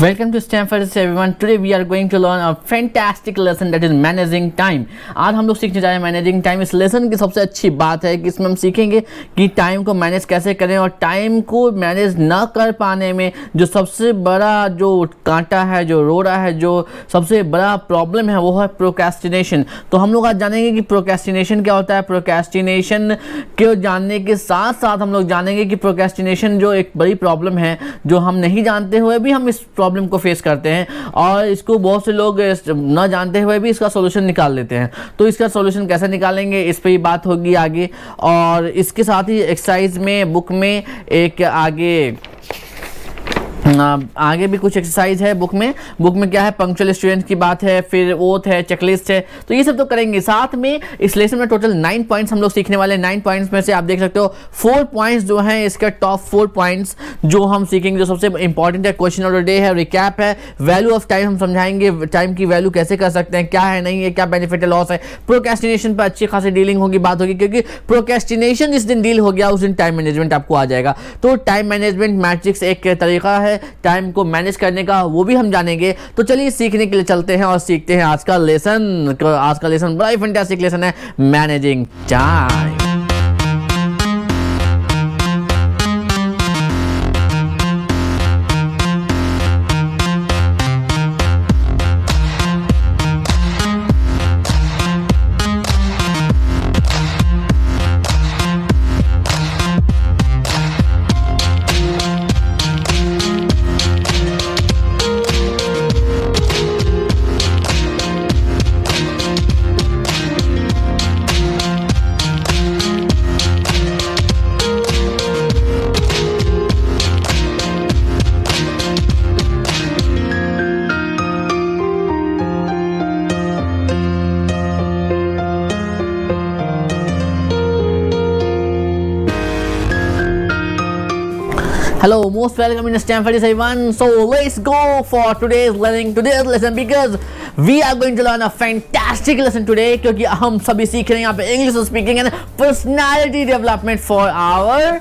Welcome to Stanford everyone. Today we are going to learn a fantastic lesson that is managing time. आज हम लोग सीखने जा रहे हैं मैनेजिंग टाइम। इस लेसन की सबसे अच्छी बात है कि इसमें हम सीखेंगे कि टाइम को मैनेज कैसे करें, और टाइम को मैनेज ना कर पाने में जो सबसे बड़ा जो कांटा है, जो रोड़ा है, जो सबसे बड़ा प्रॉब्लम है वो है प्रोक्रेस्टिनेशन। तो हम लोग आज जानेंगे कि प्रोक्रेस्टिनेशन क्या होता है। प्रोक्रेस्टिनेशन को जानने के साथ साथ हम लोग जानेंगे कि प्रोक्रेस्टिनेशन जो एक बड़ी प्रॉब्लम है, जो हम नहीं जानते हुए भी हम इस प्रॉब्लम को फेस करते हैं, और इसको बहुत से लोग न जानते हुए भी इसका सॉल्यूशन निकाल लेते हैं। तो इसका सॉल्यूशन कैसे निकालेंगे, इस पे ही बात होगी आगे। और इसके साथ ही एक्सरसाइज में, बुक में एक आगे भी कुछ एक्सरसाइज है बुक में क्या है, पंक्चुअल स्टूडेंट की बात है, फिर ओथ है, चेकलिस्ट है, तो ये सब तो करेंगे। साथ में इस लेसन में टोटल 9 पॉइंट्स हम लोग सीखने वाले हैं। 9 पॉइंट्स में से आप देख सकते हो 4 पॉइंट्स जो हैं, इसके टॉप 4 पॉइंट्स जो हम सीखेंगे, जो सबसे इंपॉर्टेंट है। क्वेश्चन ऑफ द डे है, रिकैप है, वैल्यू ऑफ टाइम हम समझाएंगे, टाइम की वैल्यू कैसे कर सकते हैं, क्या है, नहीं है, क्या बेनिफिट है, लॉस है। प्रोक्रेस्टिनेशन पर अच्छी खासी डीलिंग होगी, बात होगी, क्योंकि प्रोक्रेस्टिनेशन जिस दिन डील हो गया उस दिन टाइम मैनेजमेंट आपको आ जाएगा। तो टाइम मैनेजमेंट मैट्रिक्स एक तरीका है टाइम को मैनेज करने का, वो भी हम जानेंगे। तो चलिए सीखने के लिए चलते हैं और सीखते हैं आज का लेसन। आज का लेसन बड़ा ही फैंटास्टिक लेसन है, managing time. Hello, most welcome in Stanford everyone. So let's go for today's lesson because we are going to learn a fantastic lesson today, क्योंकि हम सभी सीख रहे हैं यहाँ पे English speaking and personality development for our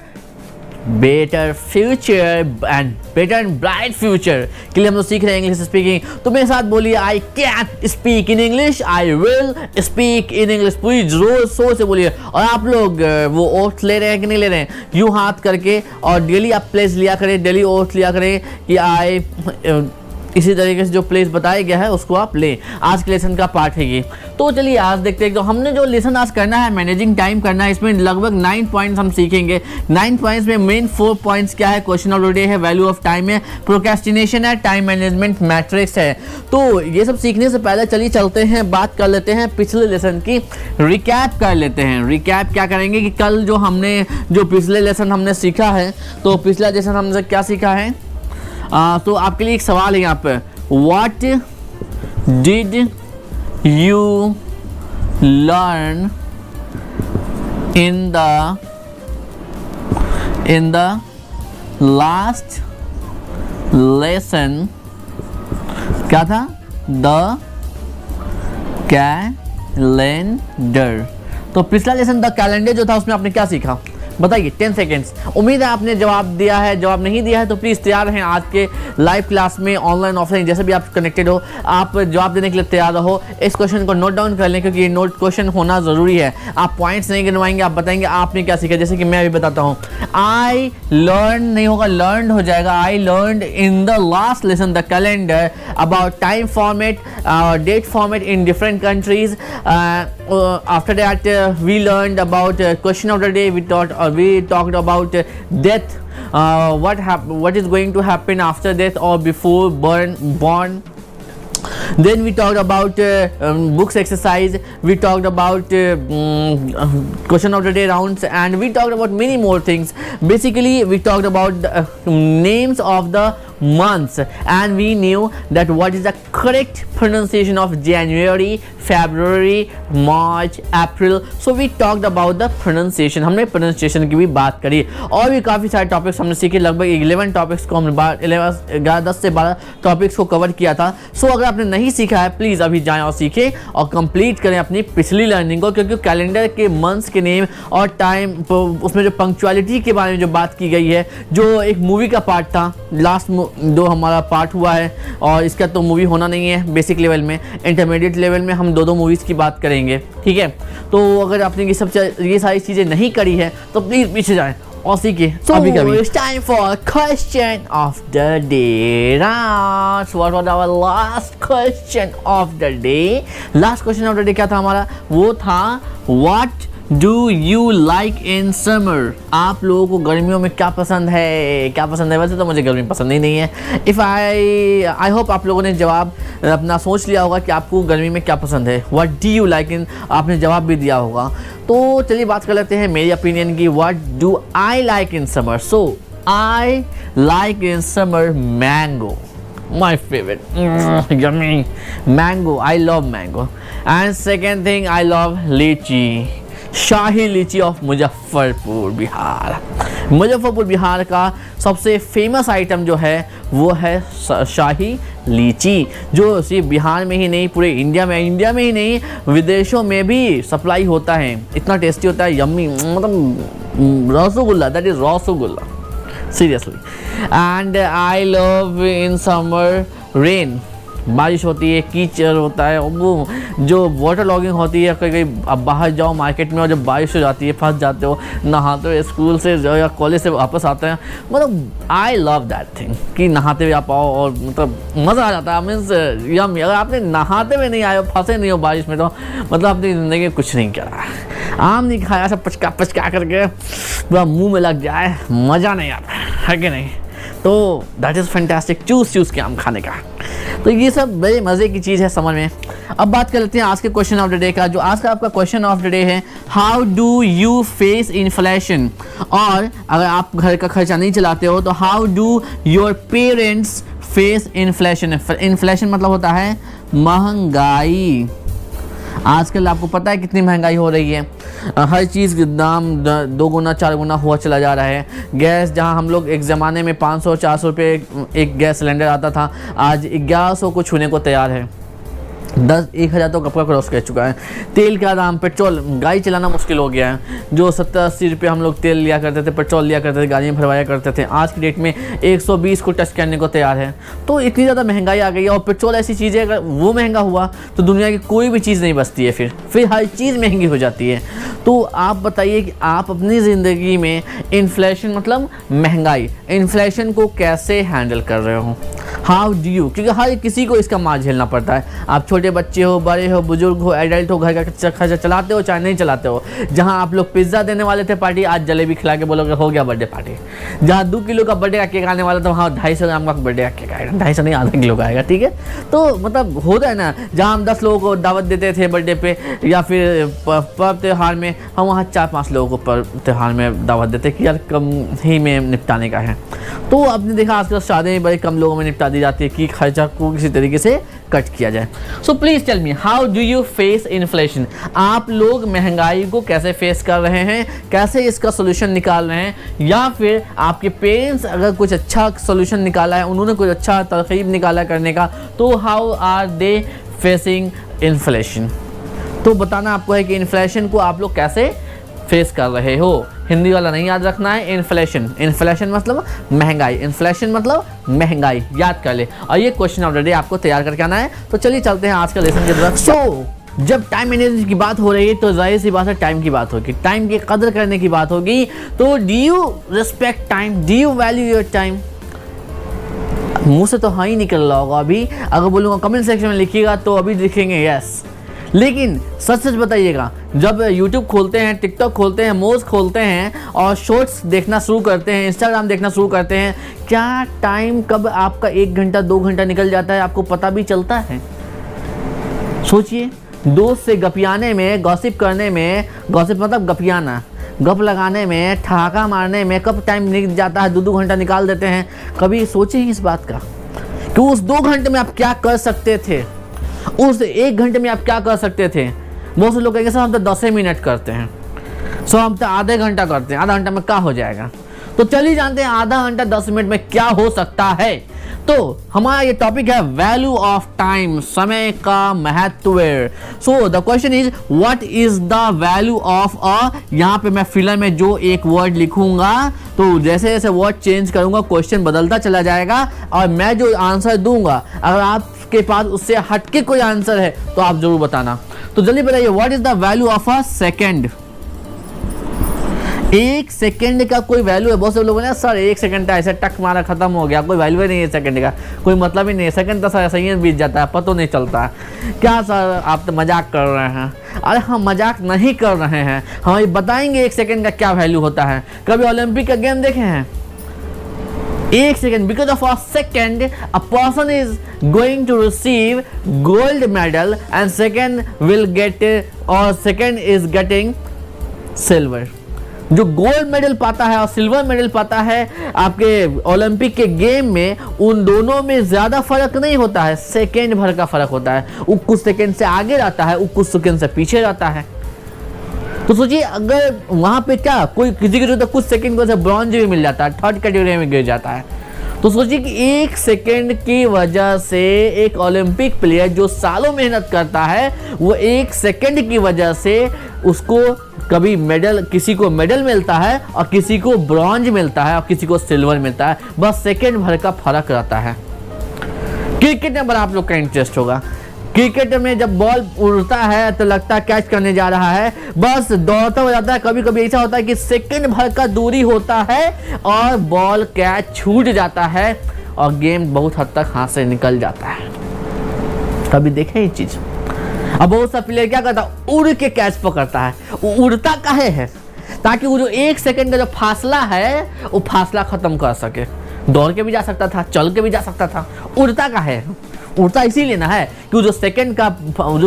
better future and better and bright future के लिए हम लोग सीख रहे हैं इंग्लिश स्पीकिंग। तो मेरे साथ बोलिए, I can speak in English, I will speak in English. पूरी जोर शोर से बोलिए। और आप लोग वो ओथ ले रहे हैं कि नहीं ले रहे हैं, यूं हाथ करके, और डेली आप प्लेस लिया करें, डेली ओथ लिया करें कि आई इसी तरीके से जो प्लेस बताया गया है उसको आप लें। आज के लेसन का पार्ट है ये। तो चलिए आज देखते हैं। तो हमने जो लेसन आज करना है, मैनेजिंग टाइम करना है, इसमें लगभग 9 पॉइंट्स हम सीखेंगे। 9 पॉइंट्स में मेन 4 पॉइंट्स क्या है, क्वेश्चन ऑफ द डे है, वैल्यू ऑफ टाइम है, प्रोक्रेस्टिनेशन है, टाइम मैनेजमेंट मैट्रिक्स है। तो ये सब सीखने से पहले चलिए चलते हैं, बात कर लेते हैं पिछले लेसन की, रिकैप कर लेते हैं। रिकैप क्या करेंगे कि कल जो पिछले लेसन हमने सीखा है, तो पिछला लेसन हमने क्या सीखा है। तो आपके लिए एक सवाल है यहाँ पे, What did you learn in the last lesson? क्या था? The calendar। तो पिछला लेसन द कैलेंडर जो था उसमें आपने क्या सीखा बताइए, 10 सेकेंड्स। उम्मीद है आपने जवाब दिया है। जवाब नहीं दिया है तो प्लीज़ तैयार रहें आज के लाइव क्लास में, ऑनलाइन ऑफलाइन जैसे भी आप कनेक्टेड हो, आप जवाब देने के लिए तैयार रहो। इस क्वेश्चन को नोट डाउन कर लें, क्योंकि ये नोट क्वेश्चन होना ज़रूरी है। आप पॉइंट्स नहीं गिनवाएंगे, आप बताएंगे आपने क्या सीखा। जैसे कि मैं अभी बताता हूँ, आई लर्न नहीं होगा, लर्न हो जाएगा। I learn in the last lesson the calendar about time format, date format in different countries. After that we learned about question of the day. We talked about death, what is going to happen after death or before born. Then we talked about books exercise, we talked about question of the day rounds, and we talked about many more things. Basically we talked about the names of the months, and we knew that what is the correct pronunciation of January, February, March, April. So we talked about the pronunciation. हमने pronunciation की भी बात करी, और भी काफ़ी सारे topics हमने सीखे। लगभग 11 टॉपिक्स को हमने 10 से 12 टॉपिक्स को कवर किया था। सो अगर आपने नहीं सीखा है प्लीज़ अभी जाएं और सीखें और कंप्लीट करें अपनी पिछली लर्निंग को, क्योंकि कैलेंडर के मंथ्स के नेम और टाइम, उसमें जो पंक्चुअलिटी के बारे में जो बात की गई है, जो एक मूवी का पार्ट था, जो हमारा पार्ट हुआ है, और इसका तो मूवी होना नहीं है बेसिक लेवल में, इंटरमीडिएट लेवल में हम 2 मूवीज़ की बात करेंगे, ठीक है। तो अगर आपने ये सारी चीज़ें नहीं करी है तो प्लीज़ पीछे जाएँ और सीखिए अभी कभी। It's time for question of the day. Raj, what was our last question of the day? Last question of the day क्या था हमारा? वो था What do you like in summer? आप लोगों को गर्मियों में क्या पसंद है? क्या पसंद है? वैसे तो मुझे गर्मी पसंद ही नहीं है। If I hope आप लोगों ने जवाब अपना सोच लिया होगा कि आपको गर्मी में क्या पसंद है। What do you like in? आपने जवाब भी दिया होगा। तो चलिए बात कर लेते हैं मेरी ओपिनियन की। What do I like in summer? So I like in summer mango. My favorite. Yummy. Mango. I love mango. And second thing, I love lychee. शाही लीची ऑफ मुजफ्फरपुर बिहार। मुजफ्फरपुर बिहार का सबसे फेमस आइटम जो है वो है शाही लीची, जो सिर्फ बिहार में ही नहीं पूरे इंडिया में ही नहीं विदेशों में भी सप्लाई होता है। इतना टेस्टी होता है, यम्मी, मतलब rasgulla, that is rasgulla seriously. And I love in summer rain. बारिश होती है, कीचड़ होता है, वो जो वाटर लॉगिंग होती है, कहीं अब बाहर जाओ मार्केट में और जब बारिश हो जाती है फंस जाते हो, नहाते हुए स्कूल से या कॉलेज से वापस आते हैं, मतलब आई लव दैट थिंग कि नहाते हुए आप आओ और मतलब मज़ा आ जाता है। मीन्स यम, अगर आपने नहाते हुए नहीं आए हो, फंसे नहीं हो बारिश में, तो मतलब अपनी ज़िंदगी में कुछ नहीं करा, आम नहीं खाया, सब पचका करके पूरा मुँह में लग जाए, मज़ा नहीं आता है कि नहीं। तो दैट इज़ फैंटास्टिक, चूज़ के आम खाने का। तो ये सब बड़े मज़े की चीज़ है समझ में। अब बात कर लेते हैं आज के क्वेश्चन ऑफ द डे का। जो आज का आपका क्वेश्चन ऑफ द डे है, how do you face inflation? और अगर आप घर का खर्चा नहीं चलाते हो तो how do your parents face inflation? Inflation मतलब होता है महंगाई। आजकल आपको पता है कितनी महंगाई हो रही है, हर चीज़ का दाम 2 गुना 4 गुना हुआ चला जा रहा है। गैस, जहां हम लोग एक ज़माने में 500-400 रुपये एक गैस सिलेंडर आता था, आज 1100 को छूने को तैयार है। 1,000 तो कब का क्रॉस कर चुका है। तेल का दाम, पेट्रोल, गाड़ी चलाना मुश्किल हो गया है। जो 70-80 रुपये हम लोग तेल लिया करते थे, पेट्रोल लिया करते थे, गाड़ी में भरवाया करते थे, आज की डेट में 120 को टच करने को तैयार है। तो इतनी ज़्यादा महंगाई आ गई है। और पेट्रोल ऐसी चीज़ है, अगर वो महंगा हुआ तो दुनिया की कोई भी चीज़ नहीं बचती है, फिर हर चीज़ महंगी हो जाती है। तो आप बताइए कि आप अपनी ज़िंदगी में इन्फ्लेशन मतलब महंगाई, इन्फ्लेशन को कैसे हैंडल कर रहे हो? How do you? क्योंकि हर किसी को इसका मार झेलना पड़ता है। आप छोटे बच्चे हो, बड़े हो, बुजुर्ग हो, एडल्ट हो, घर का खर्चा चलाते हो चाहे नहीं चलाते हो। जहां आप लोग पिज्ज़ा देने वाले थे पार्टी, आज जलेबी खिला के बोलोगे हो गया बर्थडे पार्टी। जहां 2 किलो का बर्थडे का केक आने वाला था, वहाँ 250 ग्राम का बर्थडे का केक आएगा। 250 नहीं, आधा किलो का आएगा, ठीक है। तो मतलब होता है ना, जहाँ हम 10 लोगों को दावत देते थे बर्थडे पे या फिर पर्व त्यौहार में, हम वहाँ 4-5 लोगों को पर्व त्यौहार में दावत देते कि यार कम ही में निपटाने का है। तो आपने देखा आजकल शादी में बड़े कम लोगों में निपटा दी जाती है कि खर्चा को किसी तरीके से कट किया जाए। So please tell me, how do you face inflation? आप लोग महंगाई को कैसे फेस कर रहे हैं, कैसे इसका सोल्यूशन निकाल रहे हैं? या फिर आपके पेरेंट्स अगर कुछ अच्छा सोल्यूशन निकाला है, उन्होंने कुछ अच्छा तरकीब निकाला करने का, तो how are they facing inflation? तो बताना आपको है कि इन्फ्लेशन को आप लोग कैसे फेस कर रहे हो। हिंदी वाला नहीं याद रखना है, इन्फ्लेशन। इन्फ्लेशन मतलब महंगाई, इन्फ्लेशन मतलब महंगाई, याद कर ले। और ये क्वेश्चन ऑफ द डे आपको तैयार करके आना है। तो चलिए चलते हैं आज का लेसन की तरफ। सो जब टाइम मैनेजमेंट की बात हो रही है तो जाहिर सी बात है टाइम की बात होगी, टाइम की कदर करने की बात होगी। तो do you respect time? Do you value your time? मुंह से तो हाँ ही निकल रहा होगा अभी, अगर बोलूँगा कमेंट सेक्शन में लिखिएगा तो अभी लिखेंगे यस। लेकिन सच बताइएगा, जब YouTube खोलते हैं, TikTok खोलते हैं, मोज खोलते हैं और शॉर्ट्स देखना शुरू करते हैं, Instagram देखना शुरू करते हैं, क्या टाइम कब आपका 1 घंटा 2 घंटा निकल जाता है आपको पता भी चलता है? सोचिए, दोस्त से गपियाने में, गॉसिप करने में, गॉसिप मतलब गपियाना, गप लगाने में, ठहाका मारने में कब टाइम निकल जाता है, 2-2 घंटा निकाल देते हैं। कभी सोचिए इस बात का कि उस 2 घंटे में आप क्या कर सकते थे, उस 1 घंटे में आप क्या कर सकते थे। बहुत से लोग कहेंगे सर हम तो 10 मिनट करते हैं, सो हम तो आधे घंटा करते हैं, आधा घंटा में क्या हो जाएगा। तो चलिए जानते हैं आधा घंटा 10 मिनट में क्या हो सकता है। तो हमारा ये टॉपिक है वैल्यू ऑफ टाइम, समय का महत्व। So the question is what is the value of a, यहाँ पे मैं फिलर में जो एक वर्ड लिखूंगा तो जैसे जैसे वर्ड चेंज करूंगा क्वेश्चन बदलता चला जाएगा और मैं जो आंसर दूंगा अगर आपके पास उससे हटके कोई आंसर है तो आप जरूर बताना। तो जल्दी बताइए what is the value of a second. एक सेकंड का कोई वैल्यू है? बहुत से लोग बोले सर एक सेकंड का ऐसे टक मारा खत्म हो गया, कोई वैल्यू ही नहीं है सेकंड का, कोई मतलब ही नहीं है, सेकंड तो सर ऐसे ही बीत जाता है, पता नहीं चलता। क्या सर आप तो मजाक कर रहे हैं? अरे हम मजाक नहीं कर रहे हैं, हम ये बताएंगे एक सेकंड का क्या वैल्यू होता है। कभी ओलंपिक का गेम देखे हैं? एक second, because of a second a person is going to receive gold medal and second will get और सेकंड इज गेटिंग सिल्वर। जो गोल्ड मेडल पाता है और सिल्वर मेडल पाता है आपके ओलंपिक के गेम में, उन दोनों में ज़्यादा फर्क नहीं होता है, सेकेंड भर का फर्क होता है। वो कुछ सेकेंड से आगे रहता है, वो कुछ सेकेंड से पीछे रहता है। तो सोचिए अगर वहाँ पे क्या कोई किसी के तो कुछ सेकेंड को ब्रॉन्ज भी मिल जाता है, थर्ड कैटेगरी में गिर जाता है। तो सोचिए कि एक सेकेंड की वजह से एक ओलंपिक प्लेयर जो सालों मेहनत करता है वो एक सेकेंड की वजह से उसको कभी मेडल, किसी को मेडल मिलता है और किसी को ब्रॉन्ज मिलता है और किसी को सिल्वर मिलता है, बस सेकेंड भर का फर्क रहता है। क्रिकेट में बड़ा आप लोग का इंटरेस्ट होगा। क्रिकेट में जब बॉल उड़ता है तो लगता है कैच करने जा रहा है, बस दौड़ता हो जाता है। कभी कभी ऐसा होता है कि सेकंड भर का दूरी होता है और बॉल कैच छूट जाता है और गेम बहुत हद तक हाथ से निकल जाता है। कभी देखें ये चीज? अब बहुत सा प्लेयर क्या करता है, उड़ के कैच पकड़ता है। वो उड़ता काहे है? ताकि वो जो एक सेकंड का जो फासला है वो फासला खत्म कर सके। दौड़ के भी जा सकता था, चल के भी जा सकता था, उड़ता काहे है? उड़ता इसीलिए ना है कि जो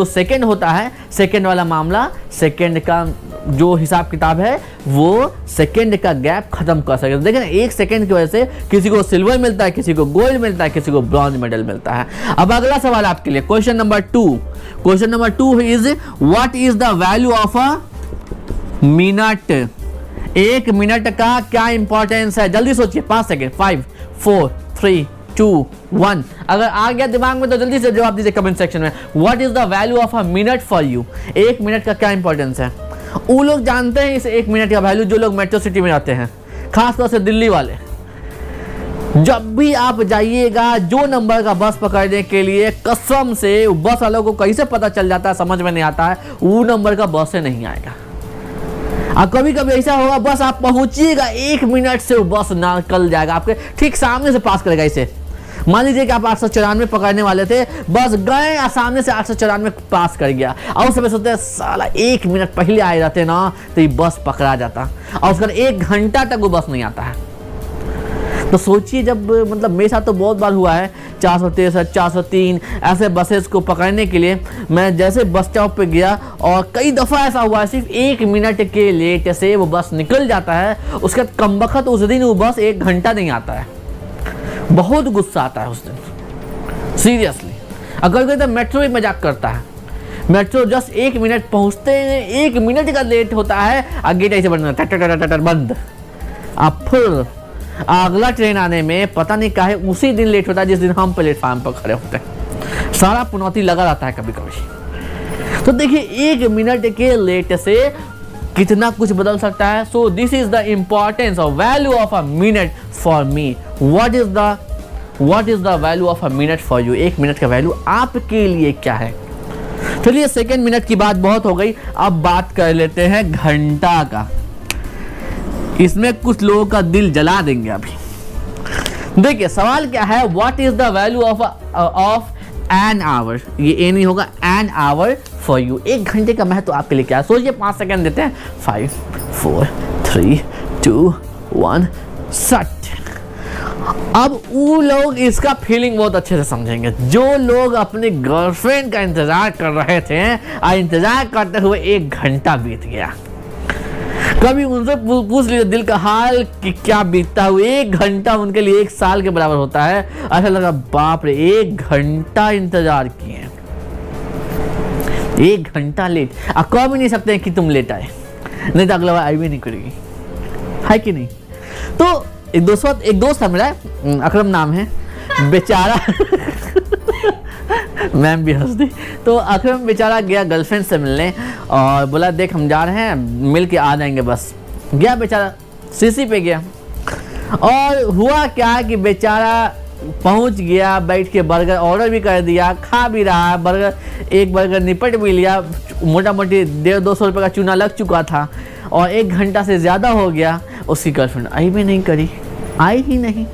सेकंड होता है, सेकंड वाला मामला, सेकंड का जो हिसाब किताब है वो सेकंड का गैप खत्म कर सके। तो देखें ना, एक सेकंड की वजह से किसी को सिल्वर मिलता है, किसी को गोल्ड मिलता है, किसी को ब्रॉन्ज मेडल मिलता है। अब अगला सवाल आपके लिए, question number 2। Question number 2 is what is the value of a minute. एक मिनट का क्या इंपॉर्टेंस है? जल्दी सोचिए, 5 सेकेंड, 5 4 3 2 1। अगर आ गया दिमाग में तो जल्दी से जवाब दीजिए कमेंट सेक्शन में। What is the value of a minute for you? एक मिनट का क्या इंपॉर्टेंस है? वो लोग जानते हैं इस एक मिनट का वैल्यू जो लोग मेट्रो सिटी में रहते हैं, खासतौर से दिल्ली वाले। जब भी आप जाइएगा जो नंबर का बस पकड़ने के लिए, कसम से बस वालों को कैसे पता चल जाता है समझ में नहीं आता है, वो नंबर का बस से नहीं आएगा। और कभी कभी ऐसा होगा बस आप पहुंचिएगा 1 मिनट से वो बस निकल जाएगा, आपके ठीक सामने से पास करेगा। इसे मान लीजिए कि आप 894 पकड़ने वाले थे, बस गए और सामने से 894 पास कर गया और उस समय सोचते हैं साला 1 मिनट पहले आए रहते ना तो ये बस पकड़ा जाता, और उसका 1 घंटा तक वो बस नहीं आता है। तो सोचिए, जब मतलब मेरे साथ तो बहुत बार हुआ है, 463 403 ऐसे बसेस को पकड़ने के लिए मैं जैसे बस स्टॉप पे गया और कई दफ़ा ऐसा हुआ है सिर्फ 1 मिनट के लेट से वो बस निकल जाता है। उसके बाद कमबख्त उस दिन वो बस 1 घंटा नहीं आता है। बहुत गुस्सा आता है उस दिन, सीरियसली। अगर कोई तो मेट्रो भी मजाक करता है, मेट्रो जस्ट 1 मिनट पहुंचते हैं, 1 मिनट का लेट होता है और गेट ऐसे बंद। अब फिर अगला ट्रेन आने में पता नहीं काहे उसी दिन लेट होता है जिस दिन हम प्लेटफार्म पर खड़े होते हैं। सारा पुनौती लगा रहता है कभी कभी। तो देखिए 1 मिनट के लेट से कितना कुछ बदल सकता है। So this is the importance of value of a minute for me. What is the value of a minute for you? 1 minute का वैल्यू आपके लिए क्या है? चलिए, सेकेंड मिनट की बात बहुत हो गई, अब बात कर लेते हैं घंटा का। इसमें कुछ लोगों का दिल जला देंगे अभी। देखिए सवाल क्या है, what is the value of an hour? ये ए नहीं होगा, एन आवर फॉर यू। 1 घंटे का महत्व आपके लिए क्या है? सोचिए, 5 सेकंड देते हैं, 5 4 3 2 1 सट। अब वो लोग इसका फीलिंग बहुत अच्छे से समझेंगे जो लोग अपने गर्लफ्रेंड का इंतजार कर रहे थे और इंतजार करते हुए 1 घंटा बीत गया। कभी उनसे पूछ लीजिए दिल का हाल कि क्या बीतता हुआ। 1 घंटा उनके लिए 1 साल के बराबर होता है। ऐसा लगा बाप रे 1 घंटा इंतजार किए, 1 घंटा लेट। आप कह भी नहीं सकते कि तुम लेट आए, नहीं तो अगला बार आई भी नहीं करेगी, है कि नहीं? तो एक दोस्त है मेरा, अकरम नाम है, बेचारा मैम भी हंस दी। तो आखिर में बेचारा गया गर्लफ्रेंड से मिलने और बोला देख हम जा रहे हैं, मिल के आ जाएंगे बस। गया बेचारा सीसी पे गया और हुआ क्या कि बेचारा पहुंच गया, बैठ के बर्गर ऑर्डर भी कर दिया, खा भी रहा है बर्गर, एक बर्गर निपट भी लिया। मोटा मोटी 150-200 रुपये का चूना लग चुका था और 1 घंटा से ज़्यादा हो गया, उसकी गर्लफ्रेंड आई भी नहीं करी, आई ही नहीं।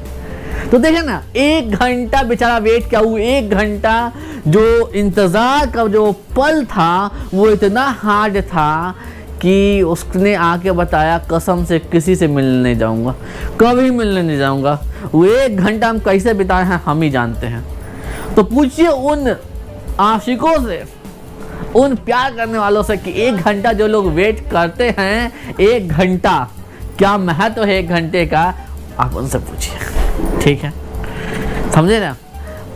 तो देखे ना 1 घंटा बेचारा वेट किया, वो 1 घंटा जो इंतज़ार का जो पल था वो इतना हार्ड था कि उसने आके बताया कसम से किसी से मिलने नहीं जाऊंगा, कभी मिलने नहीं जाऊंगा। वो 1 घंटा हम कैसे बिताए हैं हम ही जानते हैं। तो पूछिए उन आशिकों से, उन प्यार करने वालों से कि 1 घंटा जो लोग वेट करते हैं, 1 घंटा क्या महत्व है 1 घंटे का, आप उनसे पूछिए। ठीक है, समझे ना?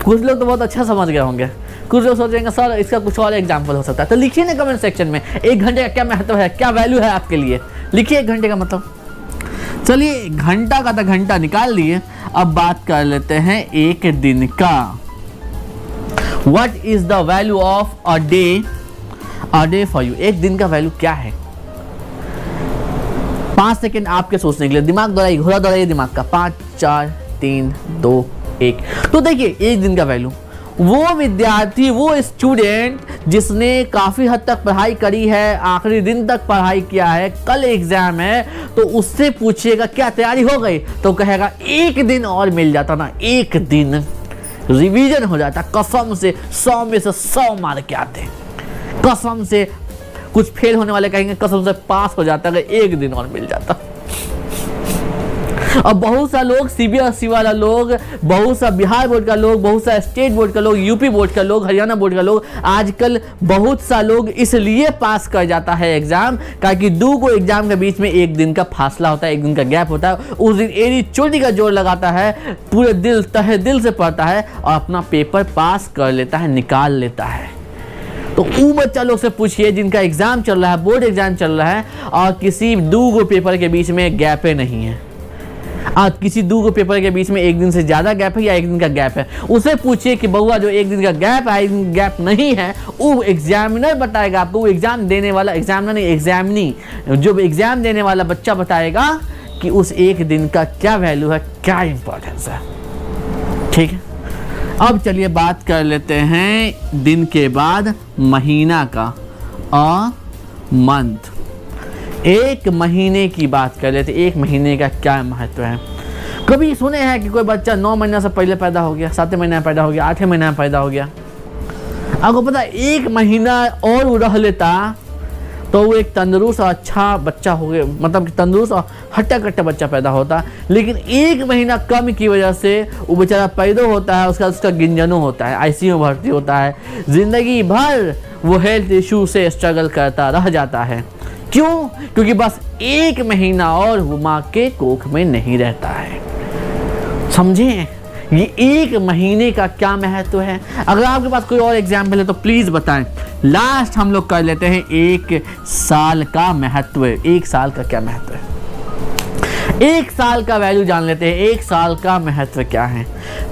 कुछ लोग तो बहुत अच्छा समझ गए होंगे, कुछ लोग सोचेंगे सर इसका कुछ और एग्जाम्पल हो सकता है। तो लिखिए ना कमेंट सेक्शन में 1 घंटे का क्या महत्व है, क्या वैल्यू है आपके लिए, लिखिए 1 घंटे का मतलब। चलिए घंटा का तो घंटा निकाल लिए, अब बात कर लेते हैं 1 दिन का। What is the value of a day for you? 1 दिन का वैल्यू क्या है? 5 सेकेंड आपके सोचने के लिए, दिमाग दौड़ाइए, घोड़ा दौड़ाइए दिमाग का। 5 4 3 2 1। तो देखिए 1 दिन का वैल्यू, वो विद्यार्थी, वो स्टूडेंट जिसने काफ़ी हद तक पढ़ाई करी है, आखिरी दिन तक पढ़ाई किया है, कल एग्जाम है, तो उससे पूछिएगा क्या तैयारी हो गई, तो कहेगा 1 दिन और मिल जाता ना, 1 दिन रिवीजन हो जाता, कसम से 100 में से 100 मार के आते, कसम से। कुछ फेल होने वाले कहेंगे कसम से पास हो जाता, अगर 1 दिन और मिल जाता। और बहुत सा लोग सीबीएसई वाला लोग, बहुत सा बिहार बोर्ड का लोग, बहुत सा स्टेट बोर्ड का लोग, यूपी बोर्ड का लोग, हरियाणा बोर्ड का लोग, आजकल बहुत सा लोग इसलिए पास कर जाता है एग्जाम, क्योंकि 2 को एग्जाम के बीच में 1 दिन का फासला होता है, 1 दिन का गैप होता है। उस दिन एड़ी चोटी का जोर लगाता है, पूरे दिल तहे दिल से पढ़ता है और अपना पेपर पास कर लेता है, निकाल लेता है। तो वो बच्चा लोग से पूछिए जिनका एग्जाम चल रहा है, बोर्ड एग्जाम चल रहा है और किसी 2 पेपर के बीच में गैपे नहीं है, किसी 2 पेपर के बीच में 1 दिन से ज़्यादा गैप है या 1 दिन का गैप है, उसे पूछिए कि बउआ जो 1 दिन का गैप है, 1 दिन गैप नहीं है, वो एग्जामिनर बताएगा आपको, वो एग्जाम देने वाला, एग्जामिनर नहीं एग्जामिनी, जो एग्जाम देने वाला बच्चा बताएगा कि उस 1 दिन का क्या वैल्यू है, क्या इंपॉर्टेंस है। ठीक है, अब चलिए बात कर लेते हैं दिन के बाद महीना का, मंथ। 1 महीने की बात कर लेते, 1 महीने का क्या महत्व है। कभी सुने हैं कि कोई बच्चा 9 महीना से पहले पैदा हो गया, 7 महीना में पैदा हो गया, 8 महीना में पैदा हो गया? आपको पता है 1 महीना और वो रह लेता तो वो एक तंदुरुस्त और अच्छा बच्चा हो गया, मतलब तंदुरुस्त और हट्टा कट्टा बच्चा पैदा होता। लेकिन 1 महीना कम की वजह से वो बेचारा पैदा होता है, उसका गिंजनों होता है, आईसीयू में भर्ती होता है, जिंदगी भर वो हेल्थ इशू से स्ट्रगल करता रह जाता है। क्यों? क्योंकि बस 1 महीना और वो माँ के कोख में नहीं रहता है। समझे ये 1 महीने का क्या महत्व है। अगर आपके पास कोई और एग्जाम्पल है तो प्लीज बताएं। लास्ट हम लोग कर लेते हैं 1 साल का महत्व। 1 साल का क्या महत्व है, 1 साल का वैल्यू जान लेते हैं। 1 साल का महत्व क्या है।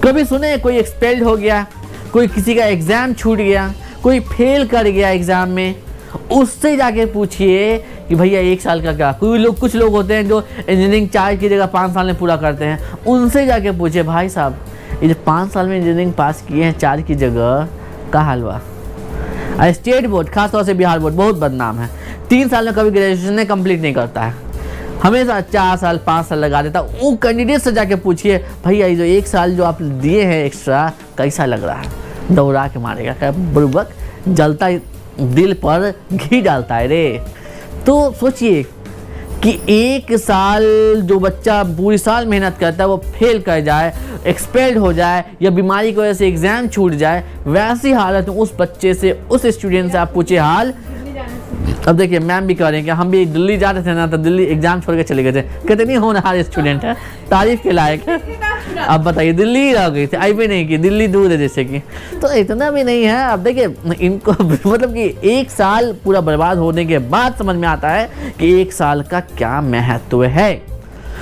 कभी सुने कोई एक्सपेल्ड हो गया, कोई किसी का एग्जाम छूट गया, कोई फेल कर गया एग्जाम में, उससे जाके पूछिए कि भैया 1 साल का क्या। कुछ लोग होते हैं जो इंजीनियरिंग 4 की जगह 5 साल में पूरा करते हैं, उनसे जाके पूछिए भाई साहब ये जो 5 साल में इंजीनियरिंग पास किए हैं 4 की जगह, का हाल हुआ। स्टेट बोर्ड खासतौर से बिहार बोर्ड बहुत बदनाम है, 3 साल में कभी ग्रेजुएशन कंप्लीट नहीं करता है, हमेशा 4 साल 5 साल लगा देता। वो कैंडिडेट से जाके पूछिए भैया ये जो 1 साल जो आप दिए हैं एक्स्ट्रा कैसा लग रहा है। दौड़ा के मारेगा, क्या बुर्बक, जलता दिल पर घी डालता है रे। तो सोचिए कि 1 साल जो बच्चा पूरी साल मेहनत करता है वो फेल कर जाए, एक्सपेल्ड हो जाए या बीमारी की वजह से एग्जाम छूट जाए, वैसी हालत में उस बच्चे से, उस स्टूडेंट से आप पूछे हाल। अब देखिए मैम भी कह रहे हैं कि हम भी दिल्ली जा रहे थे ना, तो दिल्ली एग्जाम छोड़ के चले गए थे। कितनी होनहार स्टूडेंट है, तारीफ के लायक है। अब बताइए दिल्ली रह गई थी, आई भी नहीं की, दिल्ली दूर है जैसे कि, तो इतना भी नहीं है। अब देखिए इनको मतलब कि 1 साल पूरा बर्बाद होने के बाद समझ में आता है कि 1 साल का क्या महत्व है।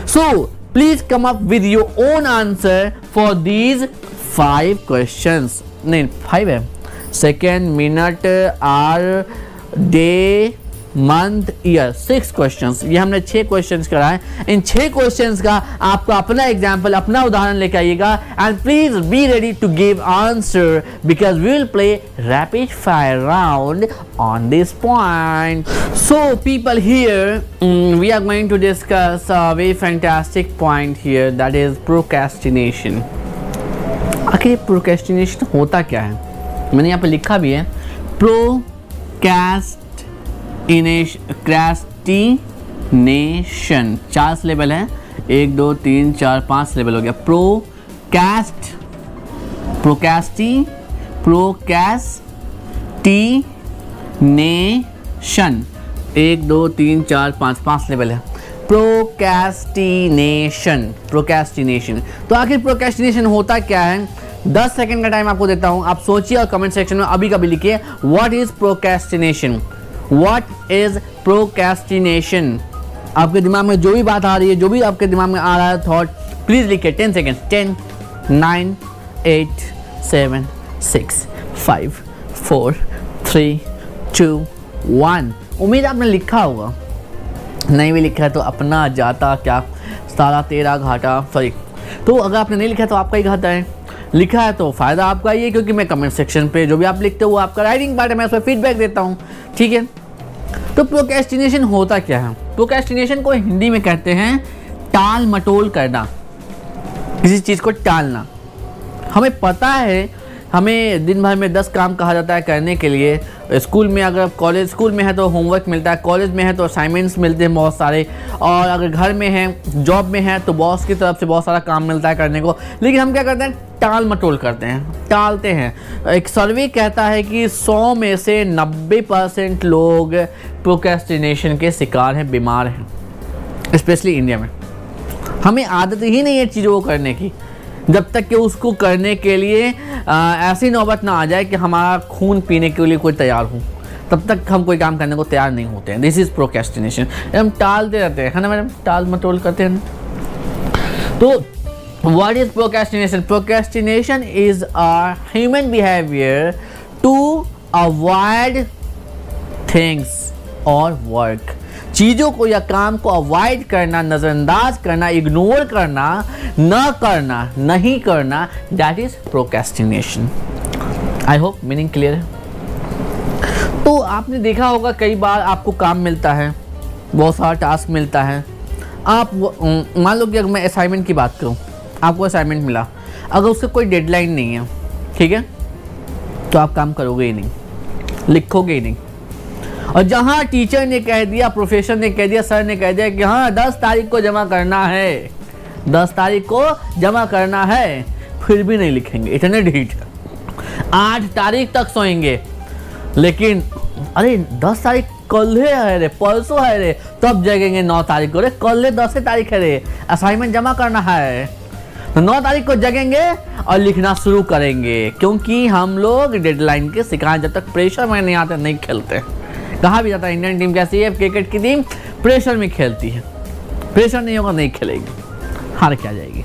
So please come up with your own answer for these 5 questions. नहीं 5 है, second, minute, hour, day, month, year, 6 questions. ये हमने 6 क्वेश्चंस कराए। इन 6 क्वेश्चंस का आपको अपना एग्जाम्पल, अपना उदाहरण लेकर आइएगा and please be ready to give answer because we will play rapid fire round on this point. So people here we are going to discuss a very fantastic point here, that is procrastination. आखिर procrastination होता क्या है? मैंने यहाँ पे लिखा भी है, प्रोक्रेस्टिनेशन 4 सिलेबल है, 1 2 3 4 5 सिलेबल हो गया। प्रोक्रेस्टिनेशन 1 2 3 4 5 सिलेबल है। प्रोक्रेस्टिनेशन। तो आखिर प्रोक्रेस्टिनेशन होता क्या है? 10 सेकंड का टाइम आपको देता हूं, आप सोचिए और कमेंट सेक्शन में अभी कभी लिखिए what is procrastination. What is procrastination? आपके दिमाग में जो भी बात आ रही है, जो भी आपके दिमाग में आ रहा है थॉट, प्लीज लिखिए। 10 सेकेंड। 10 9 8 7 6 5 4 3 2 1। उम्मीद आपने लिखा होगा, नहीं भी लिखा है तो अपना जाता क्या, सारा तेरा घाटा। सॉरी, तो अगर आपने नहीं लिखा है तो आपका ही घाटा है, लिखा है तो फ़ायदा आपका ही है, क्योंकि मैं कमेंट सेक्शन पे जो भी आप लिखते हो वो आपका राइटिंग पार्ट है, मैं उस पर फीडबैक देता हूँ। ठीक है, तो प्रोक्रेस्टिनेशन होता क्या है? प्रोक्रेस्टिनेशन को हिंदी में कहते हैं टाल मटोल करना, किसी चीज़ को टालना। हमें पता है, हमें दिन भर में 10 काम कहा जाता है करने के लिए। स्कूल में, अगर कॉलेज स्कूल में है तो होमवर्क मिलता है, कॉलेज में है तो असाइनमेंट्स मिलते हैं बहुत सारे, और अगर घर में है, जॉब में है तो बॉस की तरफ से बहुत सारा काम मिलता है करने को। लेकिन हम क्या करते हैं? टाल मटोल करते हैं, टालते हैं। एक सर्वे कहता है कि 100 में से 90% लोग प्रोक्रेस्टिनेशन के शिकार हैं, बीमार हैं, स्पेशली इंडिया में। हमें आदत ही नहीं है चीज़ों को करने की, जब तक कि उसको करने के लिए ऐसी नौबत ना आ जाए कि हमारा खून पीने के लिए कोई तैयार हो, तब तक हम कोई काम करने को तैयार नहीं होते हैं। This is procrastination. हम टालते रहते हैं, है ना मैडम? टाल मटोल करते हैं। तो what is procrastination? Procrastination is a human behaviour to avoid things और वर्क। चीज़ों को या काम को अवॉइड करना, नज़रअंदाज करना, इग्नोर करना, न करना, नहीं करना, that is procrastination. I hope meaning clear है। तो आपने देखा होगा कई बार आपको काम मिलता है, बहुत सारा टास्क मिलता है। आप मान लो कि अगर मैं असाइनमेंट की बात करूं, आपको असाइनमेंट मिला, अगर उसका कोई डेडलाइन नहीं है, ठीक है, तो आप काम करोगे ही नहीं, लिखोगे ही नहीं। और जहाँ टीचर ने कह दिया, प्रोफेसर ने कह दिया, सर ने कह दिया कि हाँ 10 तारीख को जमा करना है, 10 तारीख को जमा करना है, फिर भी नहीं लिखेंगे, इतने ढीठ। 8 तारीख तक सोएंगे, लेकिन अरे 10 तारीख कल है रे, परसों है रे, तब जगेंगे 9 तारीख को, रे कल 10 तारीख है रे, असाइनमेंट जमा करना है, तो 9 तारीख को जगेंगे और लिखना शुरू करेंगे। क्योंकि हम लोग डेडलाइन के शिकार, जब तक प्रेशर में नहीं आते नहीं खेलते। कहा भी जाता है इंडियन टीम कैसी है, क्रिकेट की टीम प्रेशर में खेलती है, प्रेशर नहीं होगा नहीं खेलेगी, हार के आ जाएगी।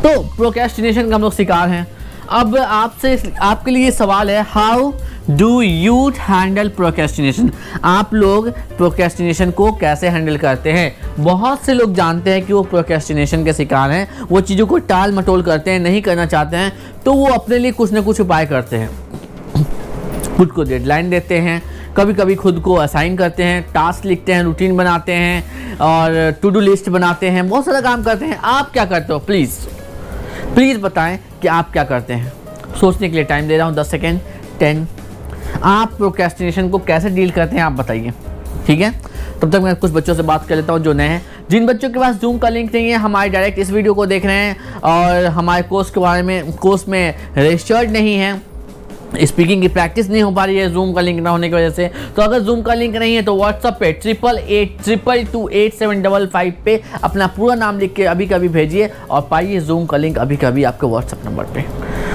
तो प्रोक्रेस्टिनेशन का हम लोग शिकार हैं। अब आपके लिए सवाल है, how do you handle procrastination? आप लोग प्रोक्रेस्टिनेशन को कैसे हैंडल करते हैं? बहुत से लोग जानते हैं कि वो प्रोक्रेस्टिनेशन के शिकार हैं, वो चीज़ों को टाल मटोल करते हैं, नहीं करना चाहते हैं, तो वो अपने लिए कुछ ना कुछ उपाय करते हैं। खुद को डेडलाइन देते हैं, कभी कभी खुद को असाइन करते हैं, टास्क लिखते हैं, रूटीन बनाते हैं और टू डू लिस्ट बनाते हैं, बहुत सारा काम करते हैं। आप क्या करते हो? प्लीज़ बताएं कि आप क्या करते हैं। सोचने के लिए टाइम दे रहा हूँ, 10 सेकेंड। 10। आप प्रोक्रेस्टिनेशन को कैसे डील करते हैं आप बताइए, ठीक है? तब तक मैं कुछ बच्चों से बात कर लेता हूँ जो नए हैं। जिन बच्चों के पास जूम का लिंक नहीं है, हमारे डायरेक्ट इस वीडियो को देख रहे हैं और हमारे कोर्स के बारे में, कोर्स में रजिस्टर्ड नहीं है, स्पीकिंग की प्रैक्टिस नहीं हो पा रही है जूम का लिंक ना होने की वजह से, तो अगर जूम का लिंक नहीं है तो व्हाट्सअप पे 8882228755 पे अपना पूरा नाम लिख के अभी कभी भेजिए और पाइए जूम का लिंक अभी कभी आपके व्हाट्सअप नंबर पे।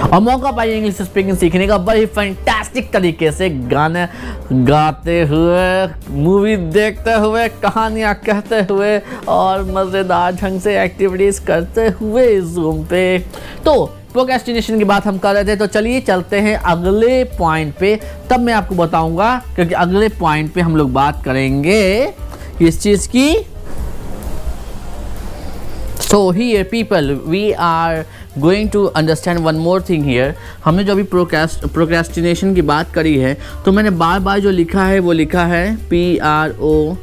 और मौका पाइए इंग्लिश स्पीकिंग सीखने का बड़ी फैंटास्टिक तरीके से, गाने गाते हुए, मूवी देखते हुए, कहानियाँ कहते हुए और मज़ेदार ढंग से एक्टिविटीज़ करते हुए Zoom पे। तो प्रोक्रेस्टिनेशन की बात हम कर रहे थे, तो चलिए चलते हैं अगले पॉइंट पे, तब मैं आपको बताऊंगा, क्योंकि अगले पॉइंट पे हम लोग बात करेंगे इस चीज़ की। So here people, we are going to understand one more thing here। हमने जो अभी प्रोक्रेस्टिनेशन की बात करी है, तो मैंने बार बार जो लिखा है वो लिखा है PRO,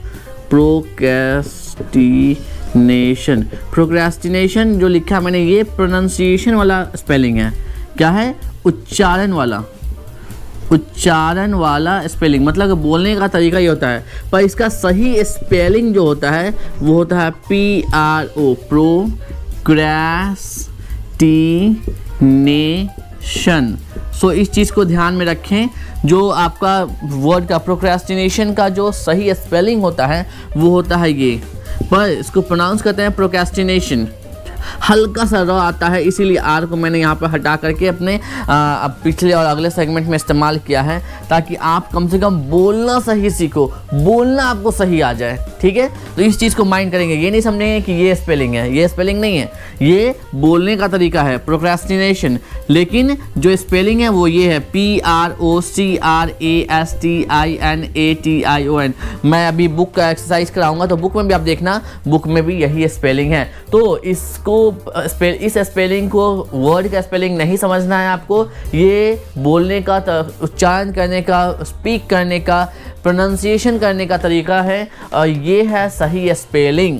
प्रोक्रेस्टिनेशन। प्रोक्रेस्टिनेशन जो लिखा मैंने, ये प्रोनाउंसिएशन वाला स्पेलिंग है। क्या है? उच्चारण वाला स्पेलिंग, मतलब बोलने का तरीका ये होता है, पर इसका सही स्पेलिंग जो होता है वो होता है PRO, प्रोक्रेस्टिनेशन। सो इस चीज़ को ध्यान में रखें, जो आपका वर्ड का प्रोक्रेस्टिनेशन का जो सही स्पेलिंग होता है वो होता है ये, पर इसको प्रोनाउंस करते हैं प्रोक्रेस्टिनेशन। हल्का सा र आता है, इसीलिए आर को मैंने यहाँ पर हटा करके अपने पिछले और अगले सेगमेंट में इस्तेमाल किया है, ताकि आप कम से कम बोलना सही सीखो, बोलना आपको सही आ जाए। ठीक है, तो इस चीज़ को माइंड करेंगे, ये नहीं समझेंगे कि ये स्पेलिंग है, ये स्पेलिंग नहीं है, ये बोलने का तरीका है प्रोक्रेस्टिनेशन, लेकिन जो स्पेलिंग है वो ये है PROCRASTINATION। मैं अभी बुक का एक्सरसाइज कराऊंगा, तो बुक में भी आप देखना, बुक में भी यही स्पेलिंग है। तो इसको इस स्पेलिंग को, वर्ड का स्पेलिंग नहीं समझना है आपको, ये बोलने का, उच्चारण करने का, स्पीक करने का, प्रोनाउंसिएशन करने का तरीका है, और ये है सही स्पेलिंग।